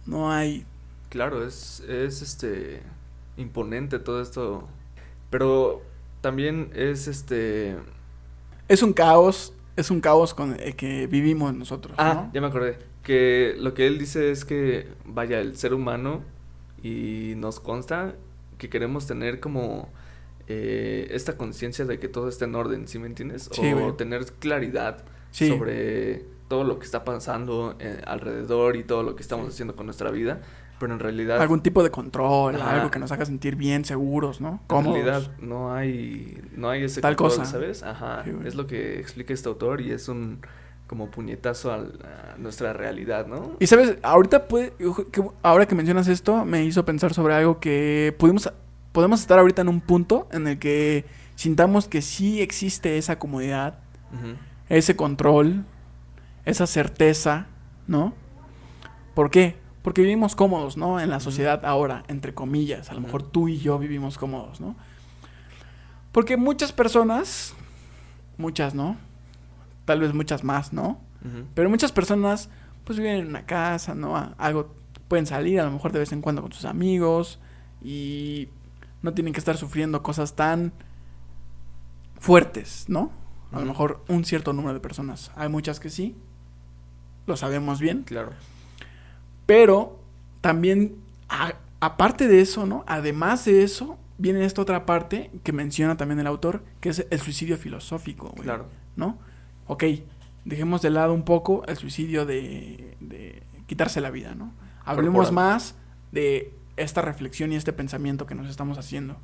No hay... Claro, es imponente todo esto. Pero también es Es un caos con el que vivimos nosotros, ¿no? ya me acordé. Que lo que él dice es que, vaya, el ser humano, y nos consta que queremos tener como esta conciencia de que todo está en orden, ¿sí me entiendes? Sí, O güey. tener claridad Sí. sobre todo lo que está pasando alrededor y todo lo que estamos Sí. haciendo con nuestra vida. Pero en realidad, Algún tipo de control, Ajá. algo que nos haga sentir bien, seguros, ¿no? en Cómodos. realidad no hay ese Tal control, cosa. ¿sabes? Ajá, Sí, güey. es lo que explica este autor y es un como puñetazo a nuestra realidad, ¿no? Y sabes, ahora que mencionas esto, me hizo pensar sobre algo que podemos estar ahorita en un punto en el que sintamos que sí existe esa comodidad, Ujú. ese control, esa certeza, ¿no? ¿Por qué? Porque vivimos cómodos, ¿no? En la Ujú. sociedad ahora, entre comillas. A lo Ujú. mejor tú y yo vivimos cómodos, ¿no? Porque muchas personas, muchas, ¿no? Tal vez muchas más, ¿no? Ujú. Pero muchas personas, pues viven en una casa, ¿no? Algo, pueden salir a lo mejor de vez en cuando con sus amigos y no tienen que estar sufriendo cosas tan fuertes, ¿no? A lo Ujú. mejor un cierto número de personas. Hay muchas que sí, lo sabemos bien, Claro. pero también aparte de eso, ¿no? Además de eso, viene esta otra parte que menciona también el autor, que es el suicidio filosófico, güey. Claro. ¿No? Ok, dejemos de lado un poco el suicidio de quitarse la vida, ¿no? Hablemos Corporal. más de esta reflexión y este pensamiento que nos estamos haciendo,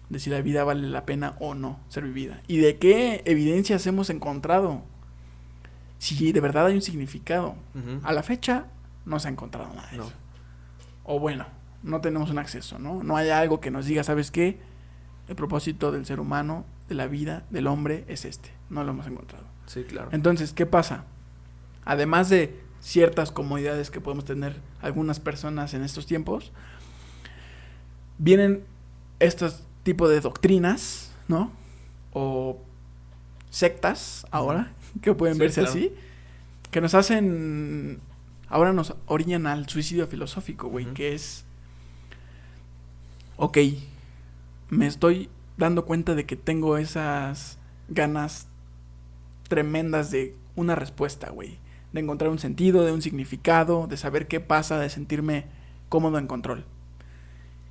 de si la vida vale la pena o no ser vivida. Y de qué evidencias hemos encontrado, si de verdad hay un significado. A la fecha no se ha encontrado nada de No. eso. O bueno, no tenemos un acceso, ¿no? No hay algo que nos diga, ¿sabes qué? El propósito del ser humano, de la vida, del hombre, es este. No lo hemos encontrado. Sí, claro. Entonces, ¿qué pasa? Además de ciertas comodidades que podemos tener algunas personas en estos tiempos, vienen estos tipos de doctrinas, ¿no? O sectas ahora, que pueden Sí, verse claro. así, que nos hacen, ahora nos orillan al suicidio filosófico, güey, que es, ok, me estoy dando cuenta de que tengo esas ganas tremendas de una respuesta, güey, de encontrar un sentido, de un significado, de saber qué pasa, de sentirme cómodo en control.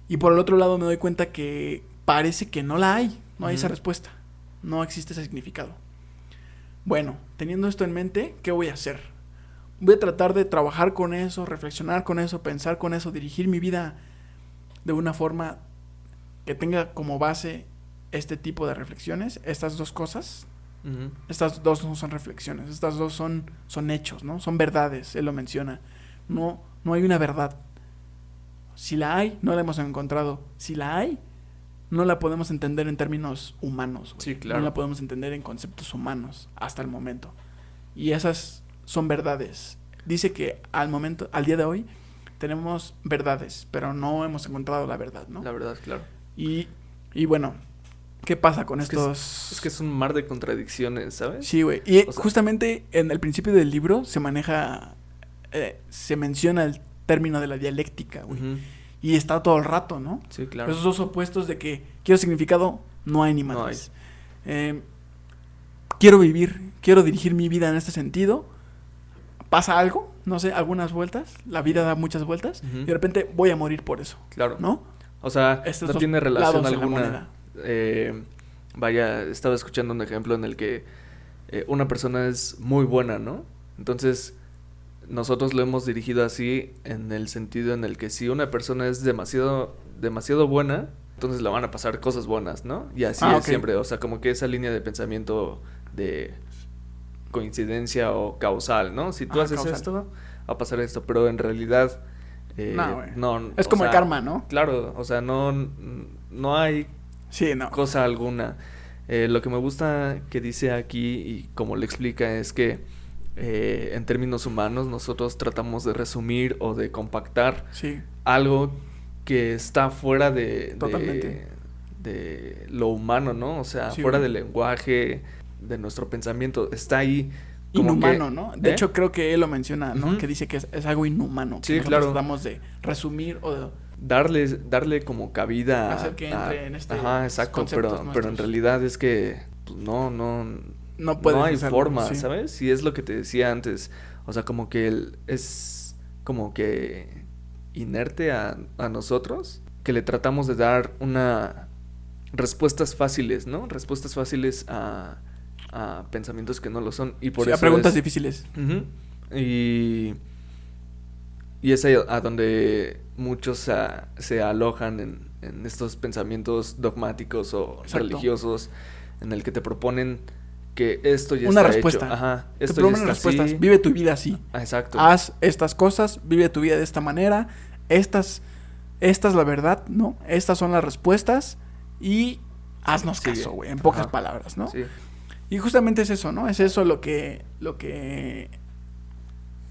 Y por el otro lado me doy cuenta que parece que no la hay, no hay esa respuesta, no existe ese significado. Bueno, teniendo esto en mente, ¿qué voy a hacer? Voy a tratar de trabajar con eso, reflexionar con eso, pensar con eso, dirigir mi vida de una forma que tenga como base este tipo de reflexiones, estas dos cosas. Estas dos no son reflexiones, estas dos son hechos, ¿no? Son verdades, él lo menciona. No hay una verdad. Si la hay, no la hemos encontrado. Si la hay, no la podemos entender en términos humanos, güey. Sí, claro. No la podemos entender en conceptos humanos hasta el momento. Y esas son verdades. Dice que al día de hoy, tenemos verdades, pero no hemos encontrado la verdad, ¿no? La verdad, claro. Y bueno, ¿qué pasa con Es estos...? Es que es un mar de contradicciones, ¿sabes? Sí, güey. Y O sea, justamente en el principio del libro se maneja... se menciona el término de la dialéctica, güey. Y está todo el rato, ¿no? Sí, claro. Esos dos opuestos de que quiero significado, no hay ni madres. Quiero vivir, quiero dirigir mi vida en este sentido. Pasa algo, no sé, algunas vueltas. La vida da muchas vueltas. Y de repente voy a morir por eso. Claro. ¿No? O sea, Estos no dos tiene relación lados de la alguna. Vaya, estaba escuchando un ejemplo en el que una persona es muy buena, ¿no? Entonces, nosotros lo hemos dirigido así en el sentido en el que si una persona es demasiado buena, entonces le van a pasar cosas buenas, ¿no? Y así es siempre, o sea, como que esa línea de pensamiento de coincidencia o causal, ¿no? Si tú haces causal. esto, va a pasar esto, pero en realidad no, es como el karma, ¿no? Claro, o sea, no hay sí, no. cosa alguna. Lo que me gusta que dice aquí y como le explica es que en términos humanos nosotros tratamos de resumir o de compactar algo que está fuera de lo humano, ¿no? O sea, fuera del lenguaje, de nuestro pensamiento, está ahí. Inhumano, ¿no? De hecho, creo que él lo menciona, ¿no? Que dice que es algo inhumano. Sí, que claro. Tratamos de resumir o de... darle como cabida hacer que entre en este exacto, pero en realidad es que pues, no hay forma, ¿sabes? Y es lo que te decía antes, o sea, como que él es como que inerte a nosotros, que le tratamos de dar respuestas fáciles, ¿no? Respuestas fáciles a pensamientos que no lo son, y por eso a preguntas difíciles. Y es ahí a donde muchos se alojan en estos pensamientos dogmáticos o religiosos, en el que te proponen que esto ya una está respuesta. hecho. Ajá, esto te proponen respuestas. Así. Vive tu vida así. Exacto. Haz estas cosas, vive tu vida de esta manera. Esta es la verdad, ¿no? Estas son las respuestas y haznos caso, güey, en pocas palabras, ¿no? Sí. Y justamente es eso, ¿no? Es eso lo que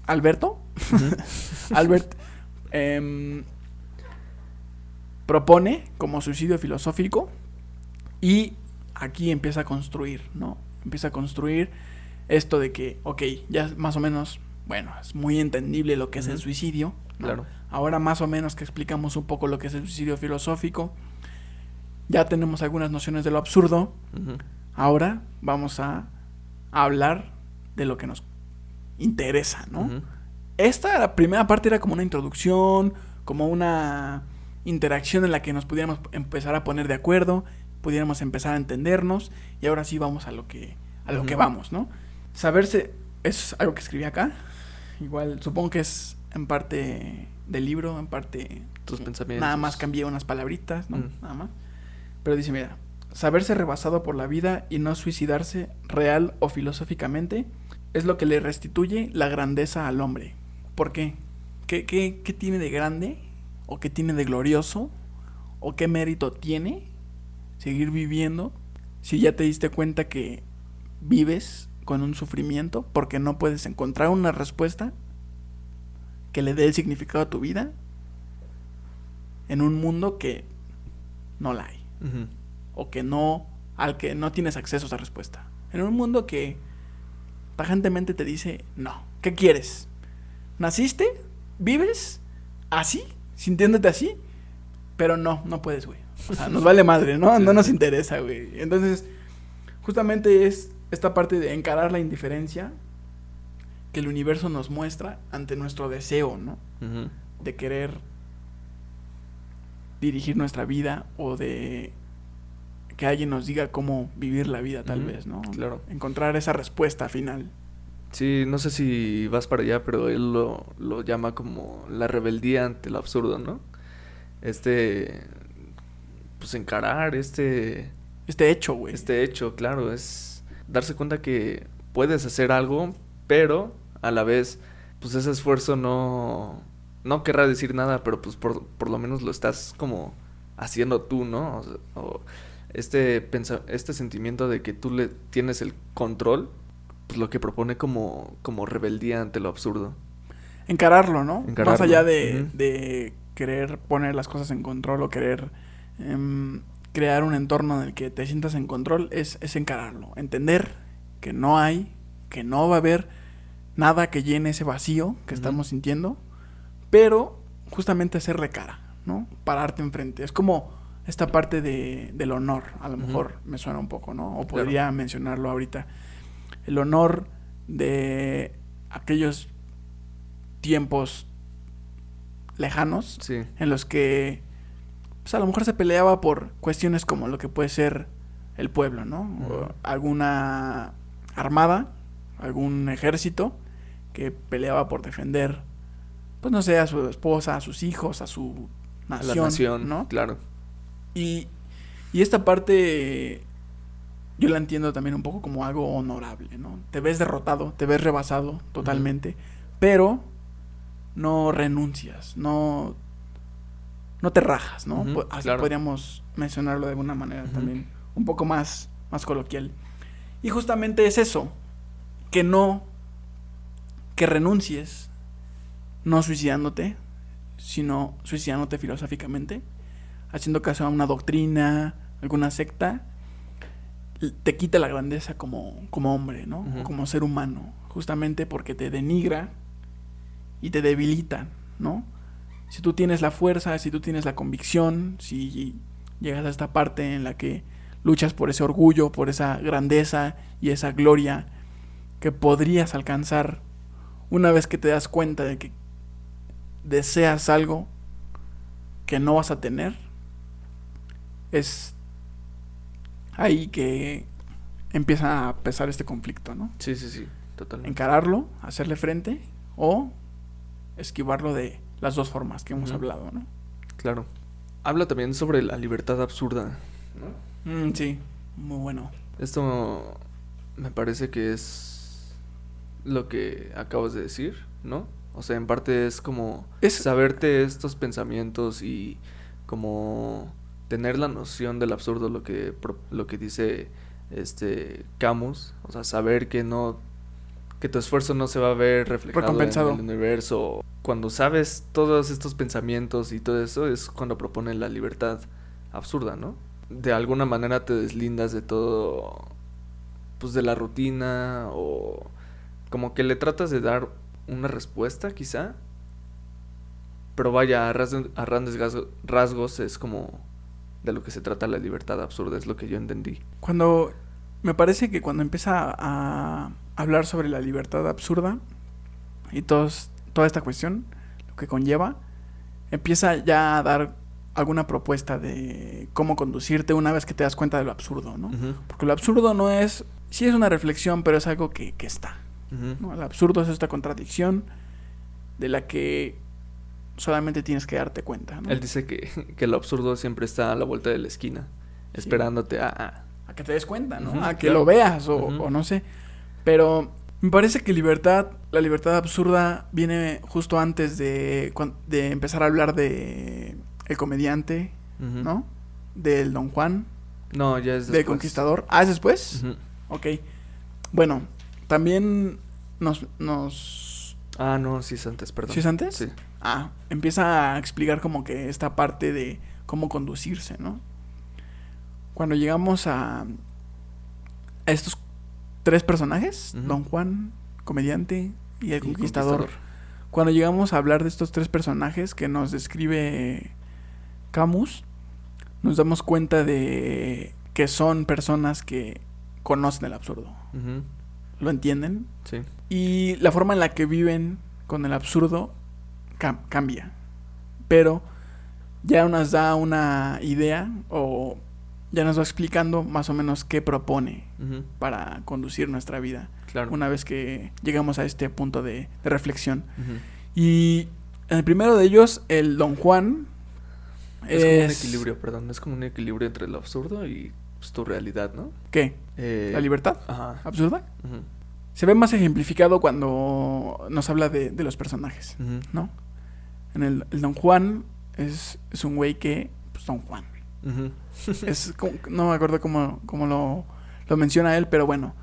Alberto Albert propone como suicidio filosófico, y aquí empieza a construir, ¿no? Empieza a construir esto de que, ok, ya más o menos, bueno, es muy entendible lo que es el suicidio, ¿no? Claro. Ahora más o menos que explicamos un poco lo que es el suicidio filosófico, ya tenemos algunas nociones de lo absurdo. Ahora vamos a hablar de lo que nos interesa, ¿no? La primera parte era como una introducción, como una interacción en la que nos pudiéramos empezar a poner de acuerdo, pudiéramos empezar a entendernos, y ahora sí vamos a lo que vamos, ¿no? Saberse es algo que escribí acá. Igual supongo que es en parte del libro, en parte tus pensamientos. Nada más cambié unas palabritas, ¿no? Nada más. Pero dice, mira, saberse rebasado por la vida y no suicidarse real o filosóficamente es lo que le restituye la grandeza al hombre. ¿Por qué? ¿Qué tiene de grande? ¿O qué tiene de glorioso? ¿O qué mérito tiene seguir viviendo si ya te diste cuenta que vives con un sufrimiento porque no puedes encontrar una respuesta que le dé el significado a tu vida en un mundo que no la hay? O que no, al que no tienes acceso a esa respuesta. En un mundo que tajantemente te dice, no, ¿qué quieres? ¿Naciste? ¿Vives? ¿Así? ¿Sintiéndote así? Pero no puedes, güey. O sea, nos vale madre, ¿no? No nos interesa, güey. Entonces, justamente es esta parte de encarar la indiferencia que el universo nos muestra ante nuestro deseo, ¿no? De querer dirigir nuestra vida o de que alguien nos diga cómo vivir la vida, tal vez, ¿no? Claro. Encontrar esa respuesta final. Sí, no sé si vas para allá, pero él lo llama como la rebeldía ante lo absurdo, ¿no? Pues encarar Este hecho, güey. Este hecho, claro, es darse cuenta que puedes hacer algo, pero a la vez, pues ese esfuerzo no querrá decir nada, pero pues por lo menos lo estás como haciendo tú, ¿no? O este sentimiento de que tú le tienes el control, pues lo que propone como rebeldía ante lo absurdo. Encararlo, ¿no? Más allá de querer poner las cosas en control o querer crear un entorno en el que te sientas en control, es encararlo. Entender que no hay, que no va a haber nada que llene ese vacío que estamos sintiendo, pero justamente hacerle cara, ¿no? Pararte enfrente. Es como esta parte del honor, a lo mejor me suena un poco, ¿no? O podría mencionarlo ahorita. El honor de aquellos tiempos lejanos, sí, en los que pues a lo mejor se peleaba por cuestiones como lo que puede ser el pueblo, ¿no? O alguna armada, algún ejército que peleaba por defender, pues no sé, a su esposa, a sus hijos, a su nación, la nación, ¿no? Claro. Y esta parte yo la entiendo también un poco como algo honorable, ¿no? Te ves derrotado, te ves rebasado totalmente, pero no renuncias, no te rajas, ¿no? Así claro. podríamos mencionarlo de alguna manera también, un poco más coloquial. Y justamente es eso, que renuncies, no suicidándote, sino suicidándote filosóficamente, haciendo caso a una doctrina, alguna secta, te quita la grandeza como hombre, ¿no? Como ser humano, justamente porque te denigra y te debilita, ¿no? Si tú tienes la fuerza, si tú tienes la convicción, si llegas a esta parte en la que luchas por ese orgullo, por esa grandeza y esa gloria que podrías alcanzar una vez que te das cuenta de que deseas algo que no vas a tener, es ahí que empieza a pesar este conflicto, ¿no? Sí, totalmente. Encararlo, hacerle frente o esquivarlo de las dos formas que hemos hablado, ¿no? Claro. Habla también sobre la libertad absurda, ¿no? Sí, muy bueno. Esto me parece que es lo que acabas de decir, ¿no? O sea, en parte es como saberte estos pensamientos y como tener la noción del absurdo, lo que dice Camus, o sea, saber que tu esfuerzo no se va a ver reflejado en el universo. Cuando sabes todos estos pensamientos y todo eso, es cuando propone la libertad absurda, ¿no? De alguna manera te deslindas de todo, pues de la rutina, o como que le tratas de dar una respuesta quizá, pero vaya, a grandes rasgos es como de lo que se trata la libertad absurda, es lo que yo entendí. Me parece que cuando empieza a hablar sobre la libertad absurda y toda esta cuestión, lo que conlleva, empieza ya a dar alguna propuesta de cómo conducirte una vez que te das cuenta de lo absurdo, ¿no? Ujú. Porque lo absurdo no es... Sí es una reflexión, pero es algo que está, Ujú. ¿no? El absurdo es esta contradicción de la que solamente tienes que darte cuenta, ¿no? Él dice que lo absurdo siempre está a la vuelta de la esquina, Sí. esperándote a... A que te des cuenta, ¿no? Ujú, A que claro. lo veas Ujú. o no sé. Pero me parece que la libertad absurda viene justo antes de empezar a hablar de el comediante, Ujú. ¿no? Del Don Juan, No, ya es del después. Conquistador. ¿Ah, es después? Ujú. Ok. Bueno, también nos... Ah, no, sí es antes, perdón. ¿Sí es antes? Sí. Ah, empieza a explicar como que esta parte de cómo conducirse, ¿no? Cuando llegamos a estos 3 personajes, Ujú. Don Juan, comediante y el Y Conquistador. Cuando llegamos a hablar de estos 3 personajes que nos describe Camus, nos damos cuenta de que son personas que conocen el absurdo, Ujú. lo entienden Sí. y la forma en la que viven con el absurdo cambia. Pero ya nos da una idea o ya nos va explicando más o menos qué propone Ujú. para conducir nuestra vida Claro. una vez que llegamos a este punto de reflexión. Ujú. Y el primero de ellos, el Don Juan, Es como un equilibrio, perdón. Es como un equilibrio entre lo absurdo y pues, tu realidad, ¿no? ¿Qué? ¿La libertad Ajá. absurda? Ujú. Se ve más ejemplificado cuando nos habla de los personajes, Ujú. ¿no? En el Don Juan es un güey que... Pues Don Juan. Ujú. Es no me acuerdo cómo lo menciona él, pero bueno,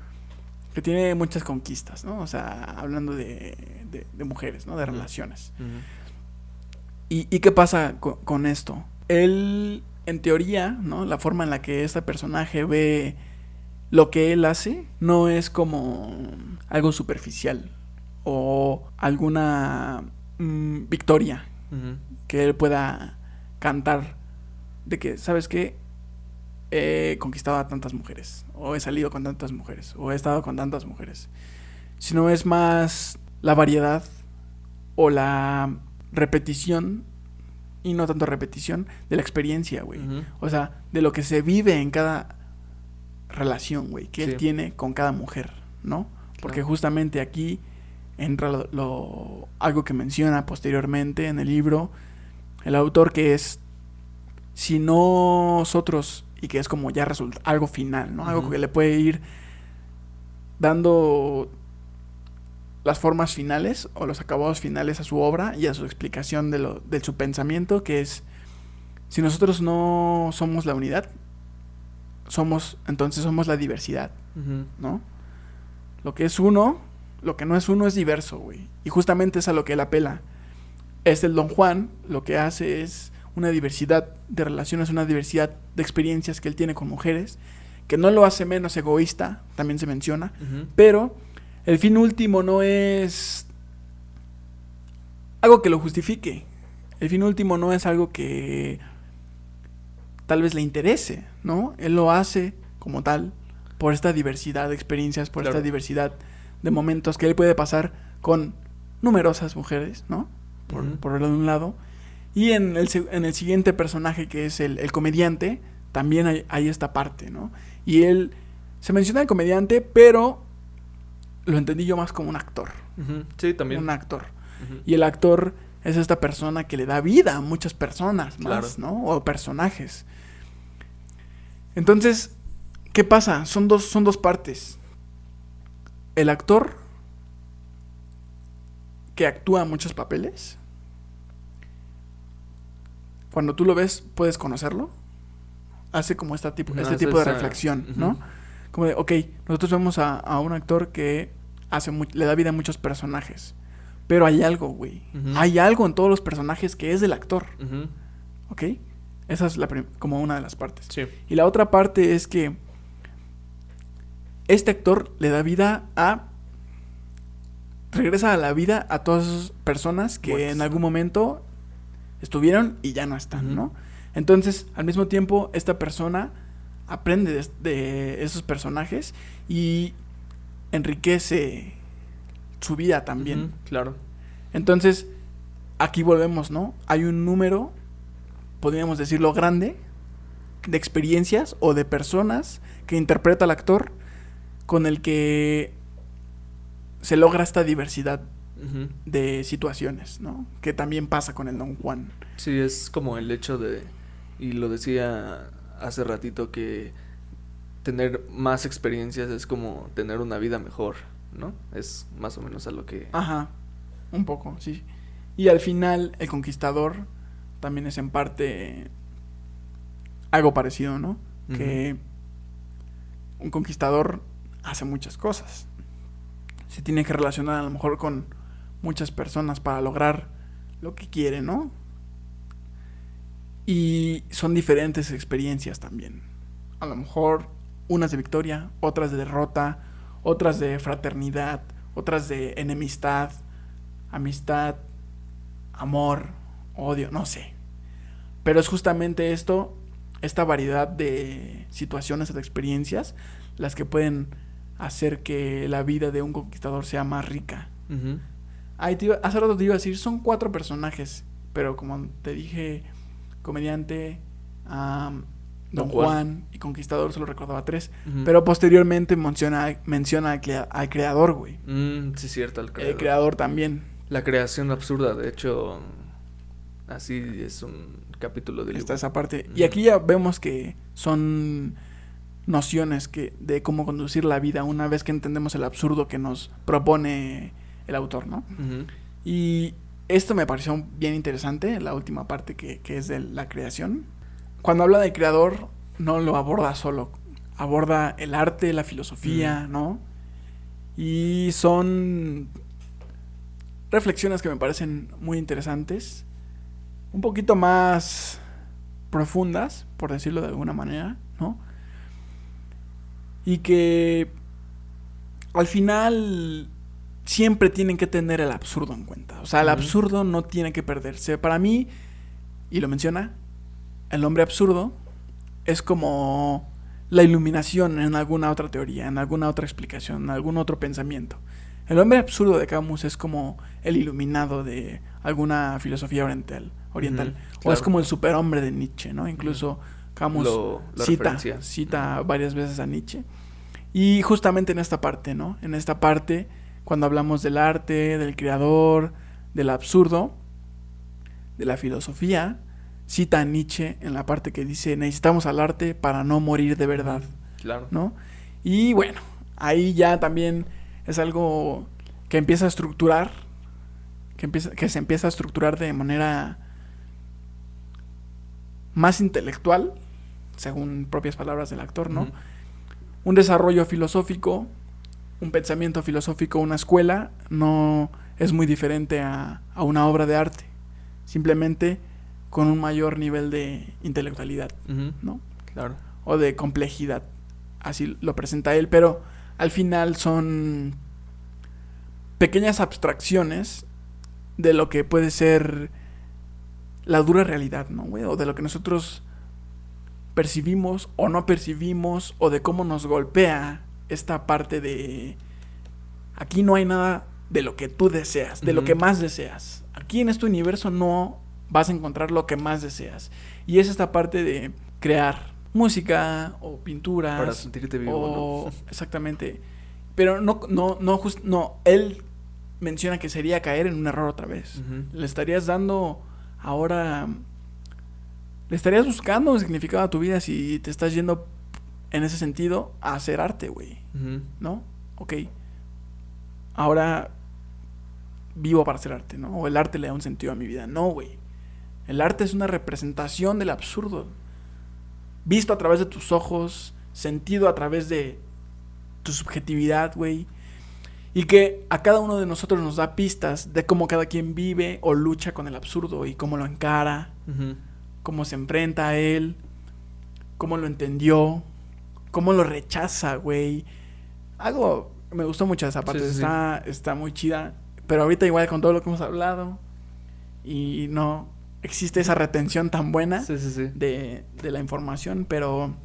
que tiene muchas conquistas, ¿no? O sea, hablando de mujeres, ¿no? De Ujú. relaciones. Ujú. ¿Y qué pasa con esto? Él, en teoría, ¿no? La forma en la que este personaje ve lo que él hace no es como algo superficial o alguna victoria Ujú. que él pueda cantar de que, ¿sabes qué? He conquistado a tantas mujeres, o he salido con tantas mujeres, o he estado con tantas mujeres. Sino es más la variedad o la repetición, y no tanto repetición, de la experiencia, güey. Ujú. O sea, de lo que se vive en cada relación, güey, que Sí. él tiene con cada mujer, ¿no? Porque Claro. justamente aquí entra algo que menciona posteriormente en el libro el autor, que es si nosotros, y que es como ya resulta algo final, ¿no? Ujú. Algo que le puede ir dando las formas finales o los acabados finales a su obra y a su explicación de su pensamiento, que es si nosotros no somos la unidad, entonces somos la diversidad, Ujú. ¿no? Lo que es uno, lo que no es uno es diverso, güey. Y justamente es a lo que él apela. El Don Juan lo que hace es una diversidad de relaciones, una diversidad de experiencias que él tiene con mujeres, que no lo hace menos egoísta, también se menciona, Ujú. pero el fin último no es algo que lo justifique. El fin último no es algo que tal vez le interese, ¿no? Él lo hace como tal por esta diversidad de experiencias, por Claro. esta diversidad de momentos que él puede pasar con numerosas mujeres, ¿no? Ujú. Por de un lado. Y en el siguiente personaje, que es el comediante, también hay esta parte, ¿no? Y él se menciona el comediante, pero lo entendí yo más como un actor. Ujú. Sí, también. Un actor. Ujú. Y el actor es esta persona que le da vida a muchas personas más, Claro. ¿no? O personajes. Entonces, ¿qué pasa? Son dos partes. El actor que actúa muchos papeles, cuando tú lo ves, puedes conocerlo. Hace como este tipo de reflexión, Ujú. ¿no? Como de, ok, nosotros vemos a un actor que le da vida a muchos personajes. Pero hay algo, güey. Ujú. Hay algo en todos los personajes que es del actor, Ujú. ¿ok? Esa es como una de las partes. Sí. Y la otra parte es que este actor le da vida regresa a la vida a todas esas personas que Muertos. en algún momento estuvieron y ya no están, Ujú. ¿no? Entonces, al mismo tiempo, esta persona aprende de esos personajes y enriquece su vida también. Ujú. Claro. Entonces, aquí volvemos, ¿no? Hay un número podríamos decirlo, grande de experiencias o de personas que interpreta el actor, con el que se logra esta diversidad de situaciones, ¿no? Que también pasa con el Don Juan. Sí, es como el hecho de, y lo decía hace ratito, que tener más experiencias es como tener una vida mejor, ¿no? Es más o menos a lo que... Ajá, un poco, sí. Y al final, el Conquistador también es en parte algo parecido, ¿no? Ujú. Que un conquistador hace muchas cosas. Se tiene que relacionar a lo mejor con muchas personas para lograr lo que quiere, ¿no? Y son diferentes experiencias también. A lo mejor unas de victoria, otras de derrota, otras de fraternidad, otras de enemistad, amistad, amor, odio, no sé. Pero es justamente esto, esta variedad de situaciones o de experiencias, las que pueden hacer que la vida de un conquistador sea más rica. Ujú. Hace rato te iba a decir, son 4 personajes, pero como te dije, comediante, Don Juan y Conquistador, solo recordaba 3. Ujú. Pero posteriormente menciona al creador, güey. Sí, cierto, el creador. El creador también. La creación absurda, de hecho, así es un capítulo del Está libro. esa parte. Y aquí ya vemos que son nociones de cómo conducir la vida una vez que entendemos el absurdo que nos propone el autor, ¿no? Ujú. Y esto me pareció bien interesante, la última parte que es de la creación. Cuando habla del creador, no lo aborda solo, aborda el arte, la filosofía, ¿no? Y son reflexiones que me parecen muy interesantes, un poquito más profundas, por decirlo de alguna manera, ¿no? Y que al final siempre tienen que tener el absurdo en cuenta. O sea, el absurdo no tiene que perderse. Para mí, y lo menciona, el hombre absurdo es como la iluminación en alguna otra teoría, en alguna otra explicación, en algún otro pensamiento. El hombre absurdo de Camus es como el iluminado de alguna filosofía oriental. Claro. O es como el superhombre de Nietzsche, ¿no? Incluso Camus Lo cita varias veces a Nietzsche. Y justamente en esta parte, ¿no? En esta parte, cuando hablamos del arte, del creador, del absurdo, de la filosofía, cita a Nietzsche en la parte que dice: necesitamos al arte para no morir de verdad. Claro. ¿No? Y bueno, ahí ya también es algo que empieza a estructurar, que se empieza a estructurar de manera más intelectual, según propias palabras del actor, ¿no? Un desarrollo filosófico, un pensamiento filosófico, una escuela, no es muy diferente a una obra de arte. Simplemente con un mayor nivel de intelectualidad, ¿no? Claro. O de complejidad. Así lo presenta él, pero al final son pequeñas abstracciones de lo que puede ser la dura realidad, ¿no, güey? O de lo que nosotros percibimos o no percibimos, o de cómo nos golpea esta parte de: aquí no hay nada de lo que tú deseas, de lo que más deseas. Aquí en este universo no vas a encontrar lo que más deseas. Y es esta parte de crear música o pinturas para sentirte vivo, o, ¿no? Exactamente. Pero no, él menciona que sería caer en un error otra vez. Le estarías dando ahora, le estarías buscando un significado a tu vida si te estás yendo en ese sentido a hacer arte, güey. ¿No? Ok. Ahora vivo para hacer arte, ¿no? O el arte le da un sentido a mi vida. No, güey. El arte es una representación del absurdo, visto a través de tus ojos, sentido a través de tu subjetividad, güey. Y que a cada uno de nosotros nos da pistas de cómo cada quien vive o lucha con el absurdo y cómo lo encara, cómo se enfrenta a él, cómo lo entendió, cómo lo rechaza, güey. Algo, me gustó mucho esa parte, Sí. Está muy chida. Pero ahorita igual con todo lo que hemos hablado y no existe esa retención tan buena de la información, pero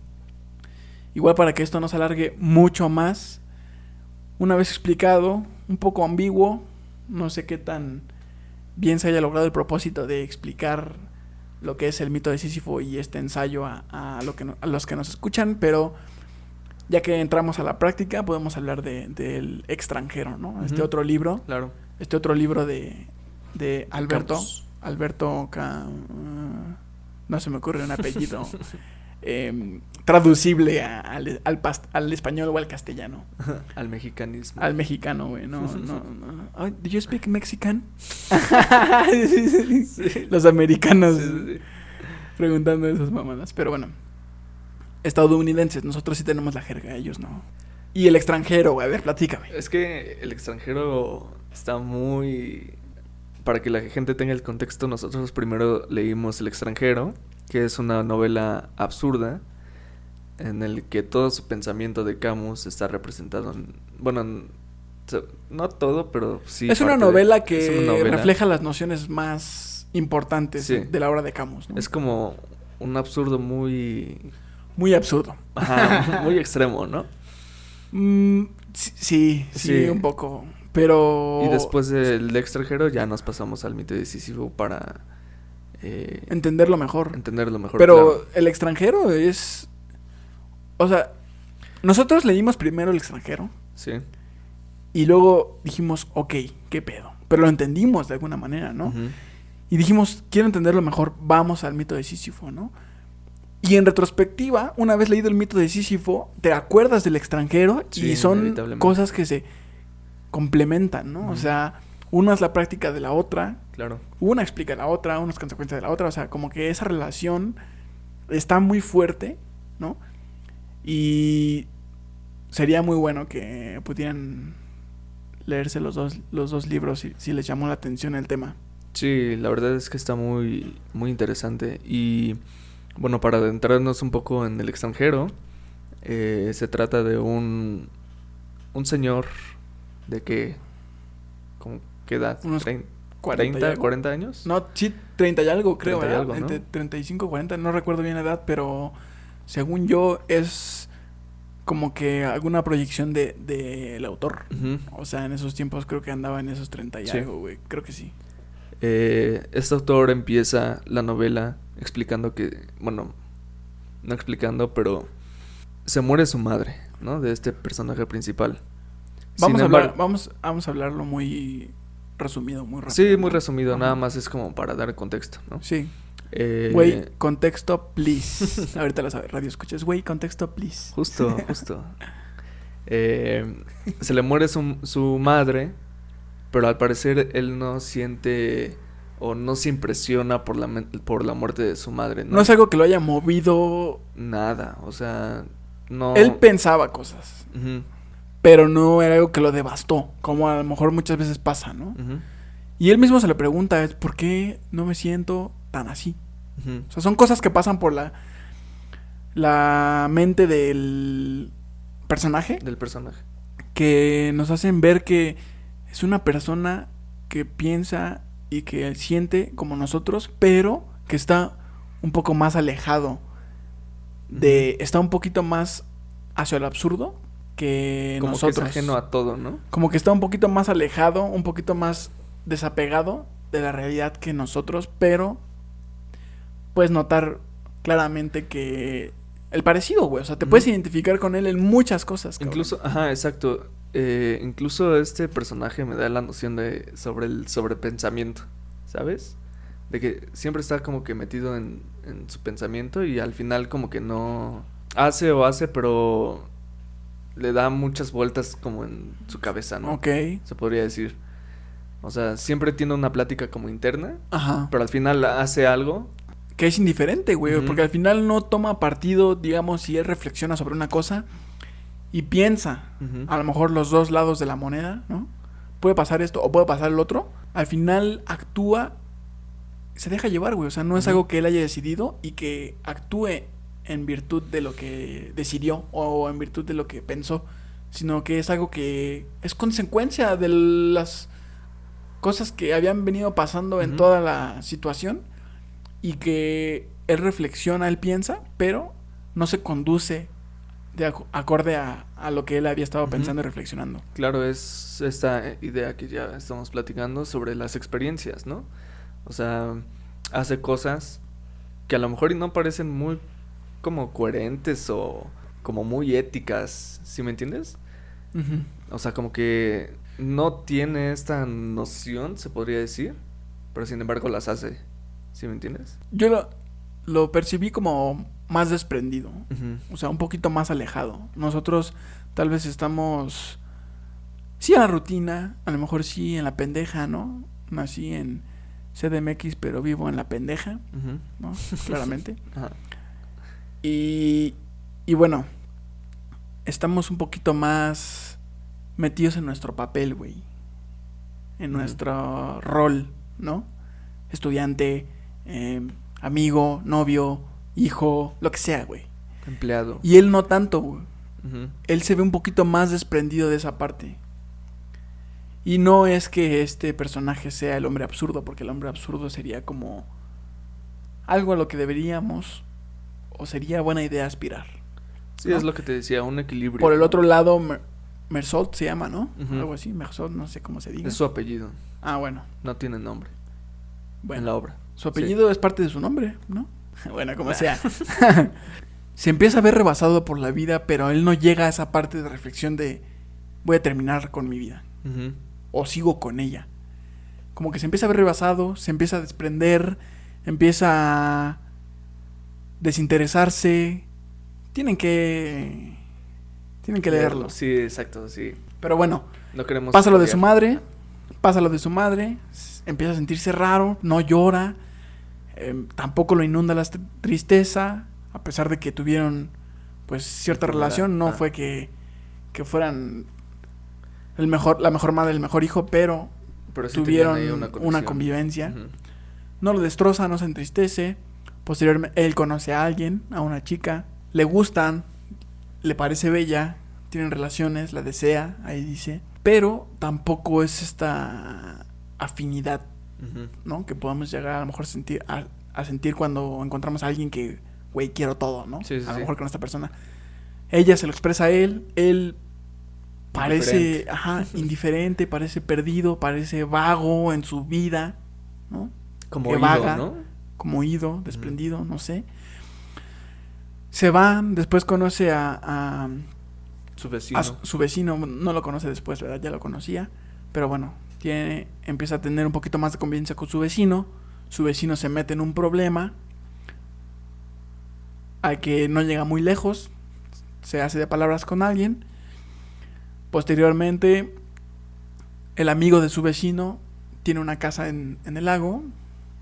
igual para que esto no se alargue mucho más, una vez explicado, un poco ambiguo, no sé qué tan bien se haya logrado el propósito de explicar lo que es el mito de Sísifo y este ensayo a los que nos escuchan, pero ya que entramos a la práctica, podemos hablar del extranjero, ¿no? Uh-huh. Este otro libro. Claro. Este otro libro de Alberto. Camus. Alberto no se me ocurre un apellido traducible al español o al castellano. Al mexicanismo. Al mexicano, güey. No. Oh, ¿do you speak Mexican? Sí. Los americanos Sí. preguntando esas mamadas. Pero bueno, estadounidenses, nosotros sí tenemos la jerga, ellos no. Y el extranjero, güey, a ver, platícame. Es que el extranjero está muy... Para que la gente tenga el contexto, nosotros primero leímos El extranjero, que es una novela absurda en el que todo su pensamiento de Camus está representado en... Bueno, no todo, pero sí. Es una novela es una novela. refleja las nociones más importantes de la obra de Camus, ¿no? Es como un absurdo muy... Muy absurdo. Ajá, muy extremo, ¿no? Sí, un poco. Pero... Y después del extranjero ya nos pasamos al mito de Sísifo para... entenderlo mejor. Pero claro. El extranjero es... O sea, nosotros leímos primero El extranjero. Sí. Y luego dijimos, ok, ¿qué pedo? Pero lo entendimos de alguna manera, ¿no? Uh-huh. Y dijimos, quiero entenderlo mejor, vamos al mito de Sísifo, ¿no? Y en retrospectiva, una vez leído el mito de Sísifo, te acuerdas del extranjero y son cosas que se complementan, ¿no? Uh-huh. O sea, una es la práctica de la otra. Claro. Una explica la otra, una es consecuencia de la otra. O sea, como que esa relación está muy fuerte, ¿no? Y sería muy bueno que pudieran leerse los dos libros si les llamó la atención el tema. Sí, la verdad es que está muy, muy interesante. Y bueno, para adentrarnos un poco en El extranjero, se trata de un señor de que, ¿con qué edad? Unos 40 años. No, sí, 30 y algo creo, 30 y algo, ¿no? Entre 35 y 40, no recuerdo bien la edad, pero según yo es como que alguna proyección del autor. Uh-huh. O sea, en esos tiempos creo que andaba en esos 30 y algo, güey, creo que sí. Este autor empieza la novela explicando que, bueno, no explicando, pero se muere su madre, ¿no? De este personaje principal. Vamos a hablarlo muy resumido, muy rápido. Sí, muy resumido, nada más es como para dar contexto, ¿no? Sí. Güey, contexto, please. Ahorita lo sabes, radio escuchas. Güey, contexto, please. Justo. Se le muere su madre, pero al parecer él no siente o no se impresiona por la muerte de su madre, ¿no? No es algo que lo haya movido. Nada, o sea, no... Él pensaba cosas. Uh-huh. Pero no era algo que lo devastó, como a lo mejor muchas veces pasa, ¿no? Uh-huh. Y él mismo se le pregunta, ¿por qué no me siento tan así? Uh-huh. O sea, son cosas que pasan por la mente del personaje. Que nos hacen ver que es una persona que piensa y que siente como nosotros, pero que está un poco más alejado está un poquito más hacia el absurdo que como nosotros. Como que es ajeno a todo, ¿no? Como que está un poquito más alejado, un poquito más desapegado de la realidad que nosotros, pero puedes notar claramente que el parecido, güey, o sea, te puedes identificar con él en muchas cosas, cabrón. Incluso, ajá, exacto. Incluso este personaje me da la noción sobre el sobrepensamiento, ¿sabes? De que siempre está como que metido en su pensamiento y al final como que no hace, pero le da muchas vueltas como en su cabeza, ¿no? Ok. Se podría decir. O sea, siempre tiene una plática como interna, ajá, pero al final hace algo que es indiferente, güey, porque al final no toma partido, digamos, si él reflexiona sobre una cosa y piensa, a lo mejor los dos lados de la moneda, ¿no? Puede pasar esto o puede pasar el otro. Al final actúa, se deja llevar, güey, o sea, no es algo que él haya decidido y que actúe en virtud de lo que decidió o en virtud de lo que pensó, sino que es algo que es consecuencia de las cosas que habían venido pasando en toda la situación y que él reflexiona, él piensa, pero no se conduce acorde a lo que él había estado pensando y reflexionando. Claro, es esta idea que ya estamos platicando sobre las experiencias, ¿no? O sea, hace cosas que a lo mejor no parecen muy como coherentes o como muy éticas, ¿sí me entiendes? Ujú. O sea, como que no tiene esta noción, se podría decir, pero sin embargo las hace, ¿sí me entiendes? Yo lo percibí como más desprendido, Ujú. o sea, un poquito más alejado. Nosotros tal vez estamos, sí en la rutina, a lo mejor sí en la pendeja, ¿no? Nací en CDMX, pero vivo en la pendeja, Ujú. ¿no? Claramente. Ajá. Y bueno, estamos un poquito más metidos en nuestro papel, güey. En Ujú. nuestro rol, ¿no? Estudiante, amigo, novio, hijo, lo que sea, güey. Empleado. Y él no tanto, güey. Ujú. Él se ve un poquito más desprendido de esa parte. Y no es que este personaje sea el hombre absurdo, porque el hombre absurdo sería como algo a lo que deberíamos o sería buena idea aspirar. Sí, ¿no? es lo que te decía, un equilibrio. Por el ¿no? otro lado, Mersault se llama, ¿no? Ujú. Algo así, Mersault, no sé cómo se diga. Es su apellido, Ah, bueno. no tiene nombre en Bueno, la obra. su apellido es parte de su nombre, ¿no? Bueno, como sea. Se empieza a ver rebasado por la vida, pero él no llega a esa parte de reflexión de voy a terminar con mi vida Ujú. o sigo con ella. Como que se empieza a ver rebasado, se empieza a desprender, empieza a desinteresarse. Tienen que leerlo. Sí, exacto, sí. Pero bueno, No queremos pasa lo de su spoilear. madre, empieza a sentirse raro, no llora, tampoco lo inunda la tristeza, a pesar de que tuvieron pues cierta Enfermedad. relación, no fue que fueran la mejor madre, el mejor hijo, pero Pero sí tuvieron tenían ahí una conexión. convivencia. Ujú. No lo destroza, no se entristece. Posteriormente él conoce a alguien, a una chica, le gustan, le parece bella, tienen relaciones, la desea, ahí dice, pero tampoco es esta afinidad, Ujú. ¿no? Que podemos llegar a lo mejor a sentir cuando encontramos a alguien que, güey, quiero todo, ¿no? Sí, sí, a lo sí. mejor con esta persona. Ella se lo expresa a él parece, Indiferente. indiferente, parece perdido, parece vago en su vida, ¿no? Como que ido, vaga, ¿no? como ido, desprendido, no sé. Se va, después conoce a Su vecino. su vecino, no lo conoce después, ¿verdad? Ya lo conocía, pero bueno, empieza a tener un poquito más de convivencia con su vecino se mete en un problema al que no llega muy lejos, se hace de palabras con alguien. Posteriormente, el amigo de su vecino tiene una casa en el lago,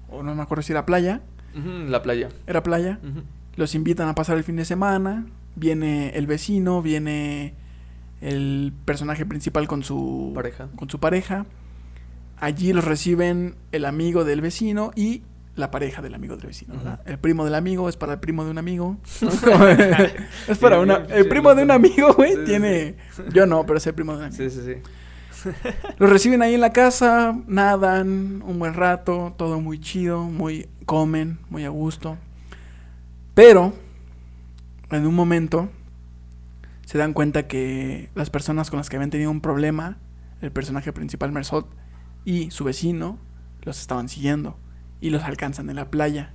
o no me acuerdo si era playa. Ujú, la playa. Era playa. Ujú. Los invitan a pasar el fin de semana. Viene el vecino, viene el personaje principal con su pareja. Allí los reciben el amigo del vecino y la pareja del amigo del vecino, ¿verdad? Ujú. El primo del amigo es para el primo de un amigo, ¿no? Es para Sí, el sí, primo de un amigo, güey, sí, tiene... Yo no, pero es el primo de un amigo. Sí, sí, sí. Los reciben ahí en la casa, nadan un buen rato, todo muy chido, comen, muy a gusto. Pero, en un momento, se dan cuenta que las personas con las que habían tenido un problema, el personaje principal, Mersault, y su vecino, los estaban siguiendo y los alcanzan en la playa.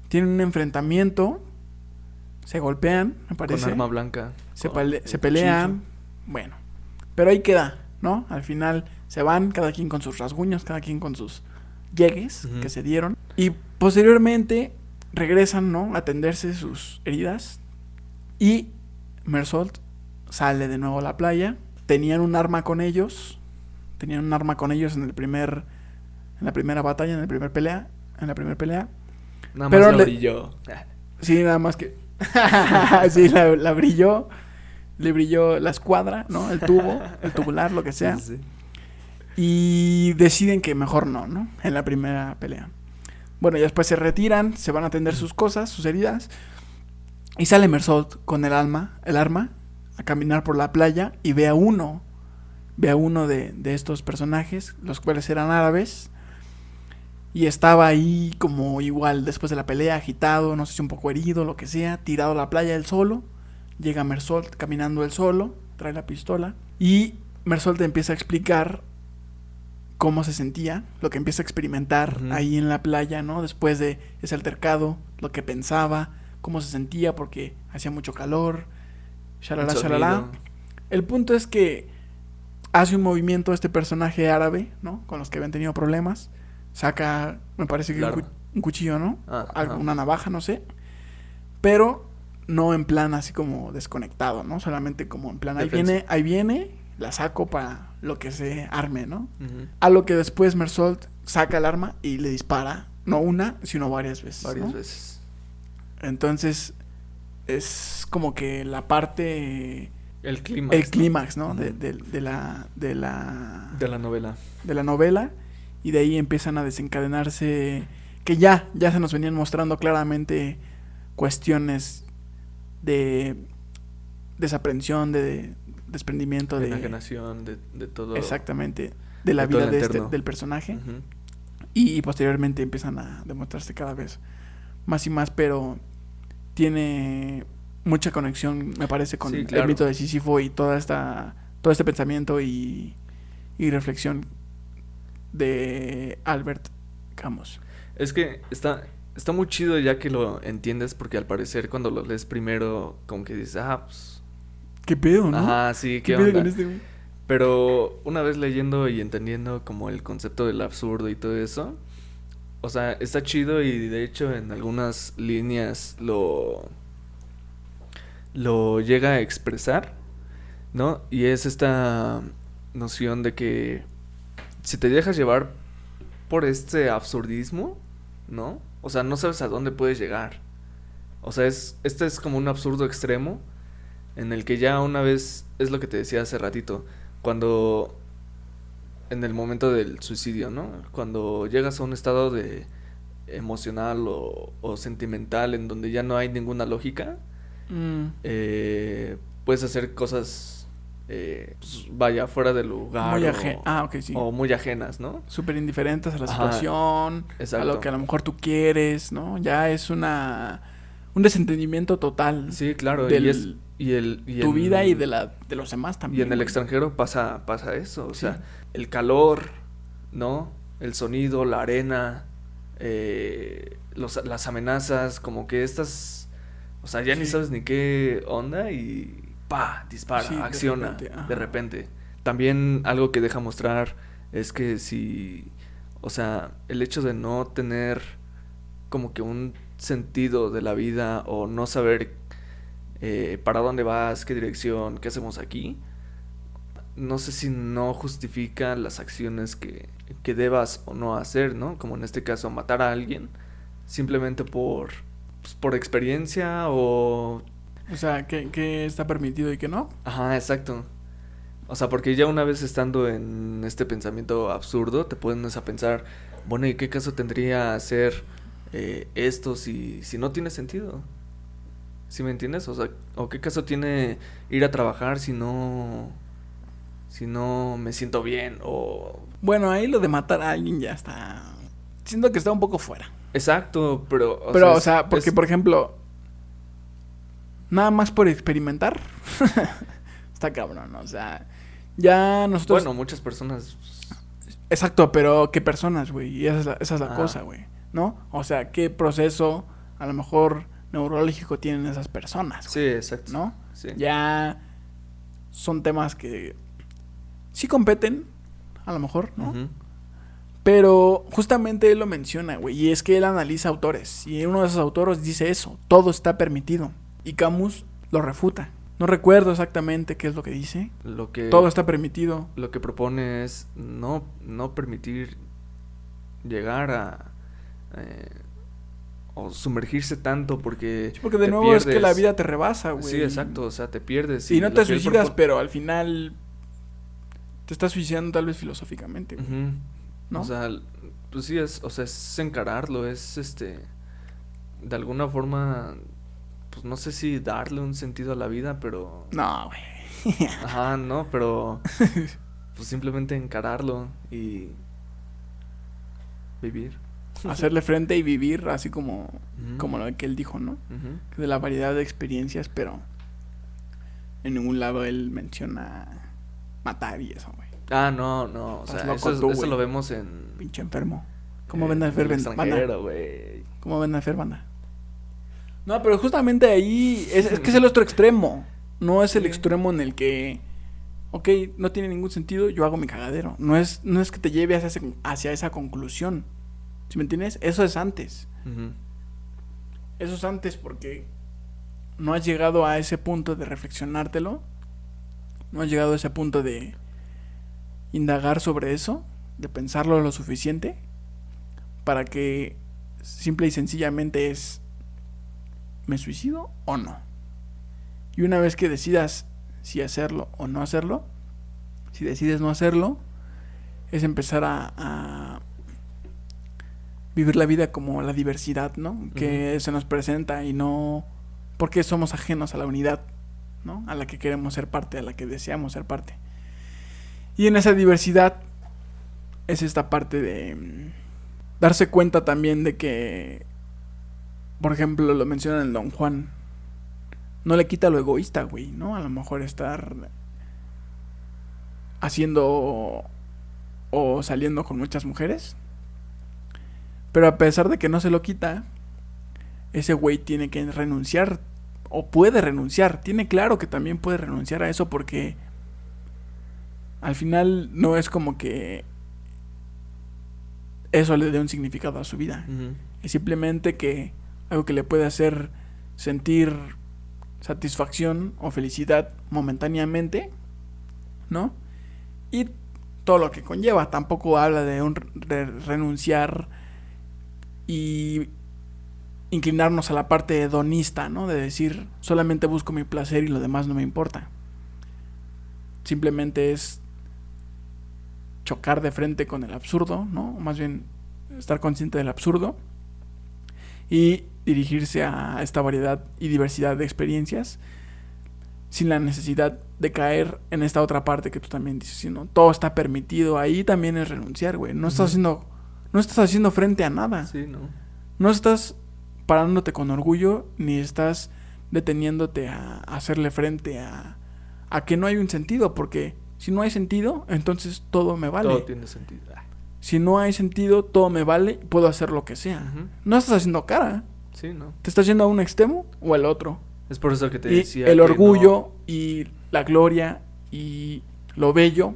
Tienen un enfrentamiento, se golpean, me parece. Con arma blanca. Se con pelean, cuchillo. bueno, pero ahí queda, ¿no? Al final se van, cada quien con sus rasguños, cada quien con sus llegues Ujú. que se dieron. Y posteriormente regresan, ¿no? A atenderse sus heridas. Y Mersault sale de nuevo a la playa. Tenían un arma con ellos. En la primera batalla, en la primera pelea. Nada Pero más lo brilló. Sí, nada más que... sí, la brilló. Le brilló la escuadra, ¿no? El tubo, el tubular, lo que sea. Sí, sí. Y deciden que mejor no, ¿no? En la primera pelea. Bueno, y después se retiran, se van a atender sus cosas, sus heridas. Y sale Mersault con el arma, a caminar por la playa y ve a uno de estos personajes, los cuales eran árabes. Y estaba ahí como igual después de la pelea, agitado, no sé si un poco herido, lo que sea, tirado a la playa él solo. Llega Mersault caminando él solo, trae la pistola. Y Mersault empieza a explicar cómo se sentía, lo que empieza a experimentar Ujú. ahí en la playa, ¿no? Después de ese altercado, lo que pensaba, cómo se sentía porque hacía mucho calor, El shalala, shalala. sonido. El punto es que hace un movimiento este personaje árabe, ¿no? Con los que habían tenido problemas. Saca, me parece que Claro. un cuchillo, ¿no? Ajá. Una navaja, no sé. Pero no en plan así como desconectado, ¿no? Solamente como en plan, Defensa. ahí viene, la saco para lo que se arme, ¿no? Ujú. A lo que después Mersault saca el arma y le dispara, no una, sino varias veces, Varias ¿no? veces. Entonces es como que la parte, El clímax. el clímax, ¿no? Ujú. De la novela. de la novela, y de ahí empiezan a desencadenarse que ya se nos venían mostrando claramente cuestiones de desaprensión, de desprendimiento, De de enajenación, de todo. exactamente de la de todo vida el entorno. del personaje. Ujú. Y posteriormente empiezan a demostrarse cada vez más y más, pero tiene mucha conexión, me parece, con Sí, el claro. mito de Sísifo y todo este pensamiento y reflexión de Albert Camus. Es que está muy chido ya que lo entiendes, porque al parecer cuando lo lees primero, como que dices, pues. ¿Qué pedo, no? Ajá, sí, ¿Qué ¿qué pedo onda? con este güey? Pero una vez leyendo y entendiendo como el concepto del absurdo y todo eso, o sea, está chido y de hecho en algunas líneas lo llega a expresar, ¿no? Y es esta noción de que si te dejas llevar por este absurdismo, ¿no? O sea, no sabes a dónde puedes llegar. O sea, este es como un absurdo extremo en el que ya una vez, es lo que te decía hace ratito, cuando en el momento del suicidio, ¿no? Cuando llegas a un estado de emocional o sentimental en donde ya no hay ninguna lógica, Mm, puedes hacer cosas, pues, vaya, fuera del lugar ok, sí. o muy ajenas, ¿no? Súper indiferentes a la Ajá, situación, a exacto. lo que a lo mejor tú quieres, ¿no? Ya es un desentendimiento total Sí, claro, del y tu vida y en, de los demás y también, en el güey. extranjero pasa eso, o Sí. sea, el calor, ¿no? El sonido, la arena, las amenazas, como que estas, o sea, ya ni Sí. sabes ni qué onda y pa, dispara, Sí, de acciona, repente, ajá. de repente. También algo que deja mostrar es que si, o sea, el hecho de no tener como que un sentido de la vida o no saber para dónde vas, qué dirección, qué hacemos aquí, no sé si no justifica las acciones que debas o no hacer, ¿no? Como en este caso, matar a alguien simplemente pues, por experiencia o... O sea, que está permitido y que no. Ajá, exacto. O sea, porque ya una vez estando en este pensamiento absurdo, te pones a pensar, bueno, ¿y qué caso tendría hacer esto si no tiene sentido? ¿Sí me entiendes? O sea, ¿o qué caso tiene ir a trabajar si no me siento bien? O... Bueno, ahí lo de matar a alguien ya está. Siento que está un poco fuera. Exacto, pero... Pero, o es- sea, porque, es- por ejemplo, nada más por experimentar, está cabrón, o sea, ya nosotros... Bueno, muchas personas... Exacto, pero ¿qué personas, güey? Y esa es la Ajá. cosa, güey, ¿no? O sea, ¿qué proceso a lo mejor neurológico tienen esas personas, Sí, güey? exacto. ¿No? Sí. Ya son temas que sí competen, a lo mejor, ¿no? Ujú. Pero justamente él lo menciona, güey, y es que él analiza autores, y uno de esos autores dice eso, todo está permitido, y Camus lo refuta. No recuerdo exactamente qué es lo que dice. Lo que... Todo está permitido. Lo que propone es no permitir llegar a... o sumergirse tanto porque... Sí, porque de te nuevo es que la pierdes. vida te rebasa, güey. Sí, exacto, o sea, te pierdes. Y no lo te que él suicidas, propo- pero al final te estás suicidando tal vez filosóficamente, güey, Ujú. ¿no? O sea, pues sí, o sea, es encararlo, de alguna forma, pues no sé si darle un sentido a la vida, pero... No, güey. Ajá, no, pero pues simplemente encararlo y vivir. Hacerle frente y vivir así como, Ujú. como lo que él dijo, ¿no? Ujú. De la variedad de experiencias, pero en ningún lado él menciona matar y eso, güey. Ah, no, o Estás sea, loco eso, tú, eso güey. lo vemos en... Pinche enfermo. ¿Cómo ven a Fer, en el banda? extranjero, güey. ¿Cómo ven a Fer, banda? No, pero justamente ahí es que es el otro extremo. No es el Sí. extremo en el que, ok, no tiene ningún sentido, yo hago mi cagadero. No es que te lleve hacia esa conclusión. ¿Sí me entiendes? Eso es antes. Ujú. Eso es antes porque no has llegado a ese punto de reflexionártelo. No has llegado a ese punto de indagar sobre eso, de pensarlo lo suficiente para que simple y sencillamente es, ¿me suicido o no? Y una vez que decidas si hacerlo o no hacerlo, si decides no hacerlo, es empezar a vivir la vida como la diversidad, ¿no? Que se nos presenta y no porque somos ajenos a la unidad, ¿no? A la que queremos ser parte, a la que deseamos ser parte. Y en esa diversidad es esta parte de darse cuenta también de que, por ejemplo, lo mencionan en Don Juan, no le quita lo egoísta, güey, ¿no? A lo mejor estar haciendo o saliendo con muchas mujeres, pero a pesar de que no se lo quita, ese güey tiene que renunciar o puede renunciar. Tiene claro que también puede renunciar a eso porque al final no es como que eso le dé un significado a su vida. Ujú. Es simplemente que algo que le puede hacer sentir satisfacción o felicidad momentáneamente, ¿no? Y todo lo que conlleva. Tampoco habla de renunciar y inclinarnos a la parte hedonista, ¿no? De decir, solamente busco mi placer y lo demás no me importa. Simplemente es chocar de frente con el absurdo, ¿no? O más bien estar consciente del absurdo y dirigirse a esta variedad y diversidad de experiencias sin la necesidad de caer en esta otra parte que tú también dices, ¿no? Todo está permitido, ahí también es renunciar, güey. No estás haciendo frente a nada. Sí, ¿no? No estás parándote con orgullo ni estás deteniéndote a hacerle frente a que no hay un sentido, porque si no hay sentido, entonces todo me vale. Todo tiene sentido. Si no hay sentido, todo me vale, puedo hacer lo que sea. Ujú. No estás haciendo cara. Sí, ¿no? ¿Te estás yendo a un extremo o al otro? Es por eso que te Y decía el que orgullo y la gloria y lo bello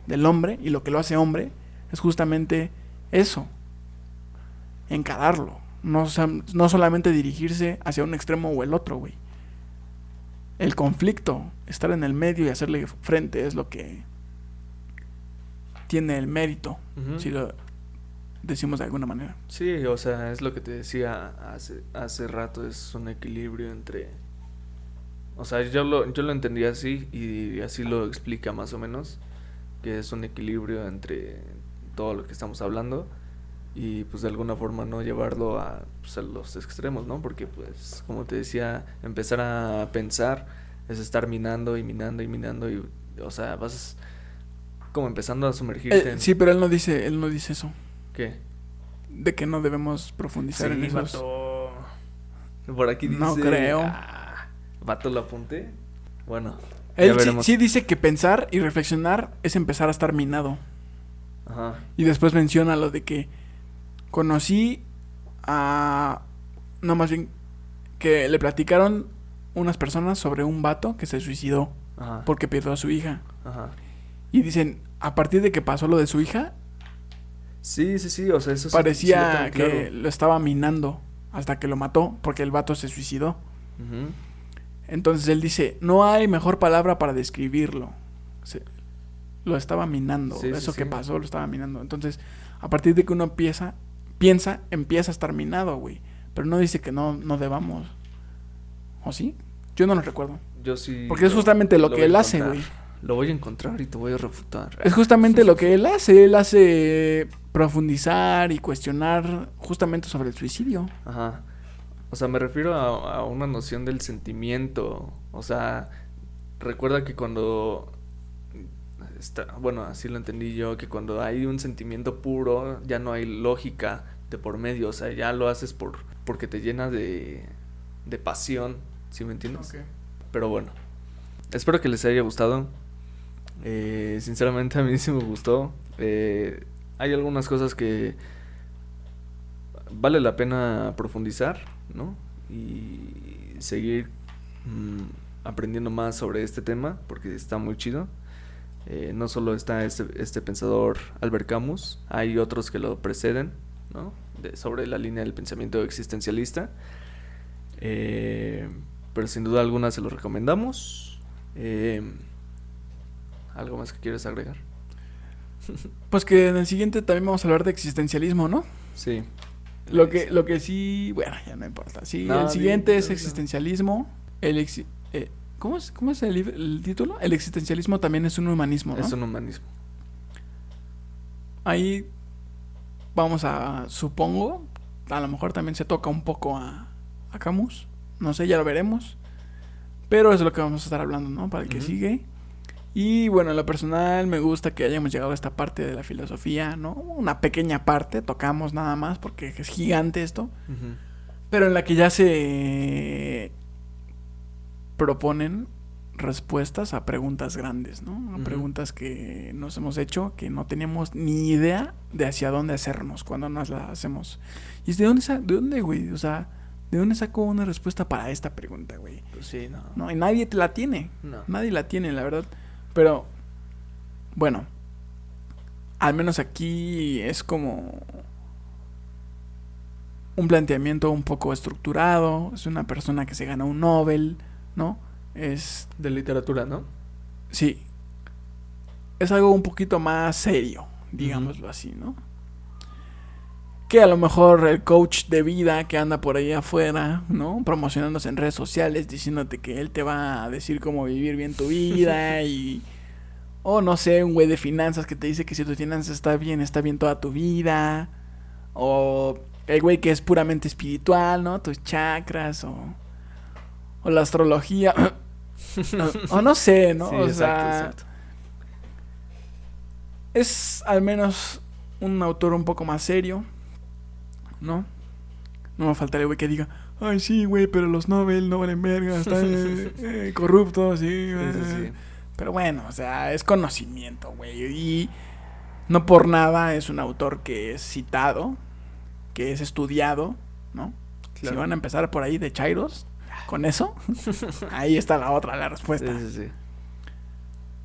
del hombre y lo que lo hace hombre es justamente eso. Encararlo. No solamente dirigirse hacia un extremo o el otro, güey. El conflicto, estar en el medio y hacerle frente es lo que tiene el mérito, Ujú. si lo decimos de alguna manera. Sí, o sea, es lo que te decía hace rato, es un equilibrio entre... O sea, yo lo entendí así y así lo explica más o menos, que es un equilibrio entre todo lo que estamos hablando y pues de alguna forma no llevarlo pues, a los extremos, ¿no? Porque pues, como te decía, empezar a pensar es estar minando y minando y minando y, o sea, vas como empezando a sumergirte en... Sí, pero él no dice eso. ¿Qué? De que no debemos profundizar en esos. Vato. Por aquí dice... No creo. Vato, lo apunté. Bueno, ya Él veremos. sí dice que pensar y reflexionar es empezar a estar minado. Ajá. Y después menciona lo de que conocí a... No, más bien que le platicaron unas personas sobre un vato que se suicidó Ajá. porque perdió a su hija. Ajá. Y dicen, a partir de que pasó lo de su hija, Sí, o sea, eso sí parecía lo tengo que claro. lo estaba minando hasta que lo mató porque el vato se suicidó. Ujú. Entonces él dice, no hay mejor palabra para describirlo. Lo estaba minando. Sí, Eso sí, que sí. pasó lo estaba minando. Entonces, a partir de que uno piensa, empieza a estar minado, güey. Pero no dice que no debamos. ¿O sí? Yo no lo recuerdo. Yo sí... Porque es justamente lo que voy a él hace, encontrar. güey. Lo voy a encontrar y te voy a refutar. Es justamente lo que él hace. Él hace profundizar y cuestionar justamente sobre el suicidio. Ajá. O sea, me refiero a una noción del sentimiento. O sea, recuerda que cuando... bueno, así lo entendí yo, que cuando hay un sentimiento puro, ya no hay lógica de por medio. O sea, ya lo haces porque te llena de pasión. ¿Sí me entiendes? Ok. Pero bueno, espero que les haya gustado. Sinceramente a mí sí me gustó. Hay algunas cosas que vale la pena profundizar, ¿no? Y seguir aprendiendo más sobre este tema, porque está muy chido. No solo está este pensador Albert Camus, hay otros que lo preceden, ¿no? Sobre la línea del pensamiento existencialista. Pero sin duda alguna se los recomendamos. ¿Algo más que quieres agregar? Pues que en el siguiente también vamos a hablar de existencialismo, ¿no? Sí. Lo que sí, bueno, ya no importa. Sí, No, el siguiente es no. existencialismo. ¿Cómo es el título? El existencialismo también es un humanismo, ¿no? Es un humanismo. Ahí vamos supongo, a lo mejor también se toca un poco a Camus. No sé, ya lo veremos. Pero eso es lo que vamos a estar hablando, ¿no? Para el que sigue. Y bueno, en lo personal me gusta que hayamos llegado a esta parte de la filosofía, ¿no? Una pequeña parte, tocamos nada más porque es gigante esto. Pero en la que ya se proponen respuestas a preguntas grandes, ¿no? A preguntas que nos hemos hecho, que no teníamos ni idea de hacia dónde hacernos cuando nos las hacemos. Y es de dónde, güey, o sea, ¿de dónde saco una respuesta para esta pregunta, güey? Pues sí, no. No, y nadie te la tiene. No. Nadie la tiene, la verdad. Pero, bueno, al menos aquí es como un planteamiento un poco estructurado. Es una persona que se gana un Nobel, ¿no? Es de literatura, ¿no? Sí. Es algo un poquito más serio, digámoslo así, ¿no? Que a lo mejor el coach de vida que anda por ahí afuera, ¿no? Promocionándose en redes sociales, diciéndote que él te va a decir cómo vivir bien tu vida y... O no sé, un güey de finanzas que te dice que si tus finanzas está bien toda tu vida. O el güey que es puramente espiritual, ¿no? Tus chakras o la astrología. o no sé, ¿no? Sí, o exacto, sea, exacto. Es al menos un autor un poco más serio, ¿no? No me faltaría güey que diga, ay sí, güey, pero los Nobel no valen verga, están corruptos, sí. Sí. Pero bueno, o sea, es conocimiento, güey. Y no por nada es un autor que es citado, que es estudiado, ¿no? Claro. Si van a empezar por ahí de chairos, con eso, ahí está la respuesta. Sí.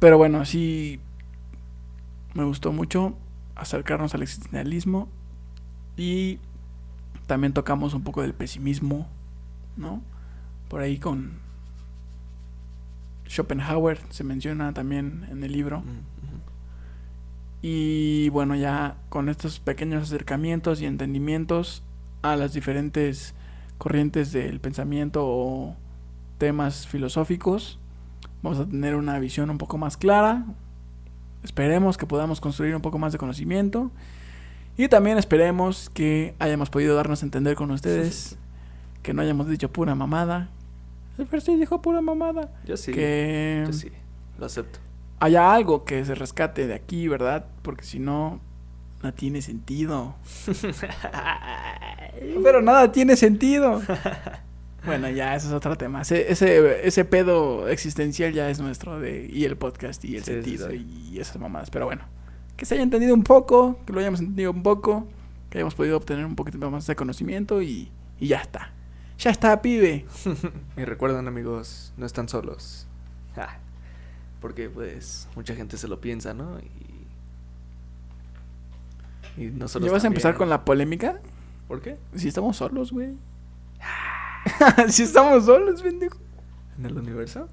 Pero bueno, sí, me gustó mucho acercarnos al existencialismo y también tocamos un poco del pesimismo, ¿no? Por ahí con Schopenhauer se menciona también en el libro. Y bueno, ya con estos pequeños acercamientos y entendimientos a las diferentes corrientes del pensamiento o temas filosóficos, vamos a tener una visión un poco más clara. Esperemos que podamos construir un poco más de conocimiento. Y también esperemos que hayamos podido darnos a entender con ustedes. Que no hayamos dicho pura mamada. El Fersi dijo pura mamada. Yo sí. Que yo sí, lo acepto. Haya algo que se rescate de aquí, ¿verdad? Porque si no, no tiene sentido. Pero nada tiene sentido. Bueno, ya, eso es otro tema. Ese pedo existencial ya es nuestro y el podcast y el sentido y esas mamadas. Pero bueno, que se haya entendido un poco, que lo hayamos entendido un poco, que hayamos podido obtener un poquito más de conocimiento y ya está. Ya está, pibe. Y recuerden, amigos, no están solos. Porque pues mucha gente se lo piensa, ¿no? Y nosotros ¿Ya vas a también. empezar con la polémica? ¿Por qué? Si estamos solos, güey. Si estamos solos, pendejo. ¿En el universo?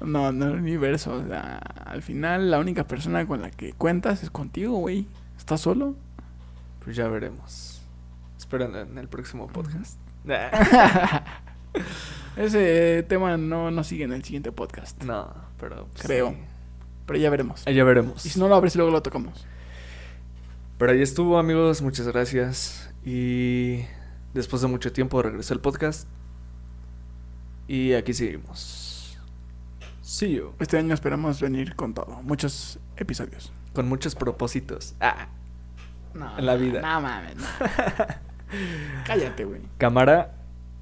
No, en el universo. O sea, al final la única persona con la que cuentas es contigo, güey. ¿Estás solo? Pues ya veremos. Esperen en el próximo podcast. Ese tema no sigue en el siguiente podcast. No, pero... Pues, creo. Sí. Pero ya veremos. Ya veremos. Y si no lo abres y luego lo tocamos. Pero ahí estuvo, amigos. Muchas gracias. Y después de mucho tiempo regresó el podcast. Y aquí seguimos. See you. Este año esperamos venir con todo. Muchos episodios. Con muchos propósitos. No, en la vida. No mames. No. Cállate, güey. Cámara.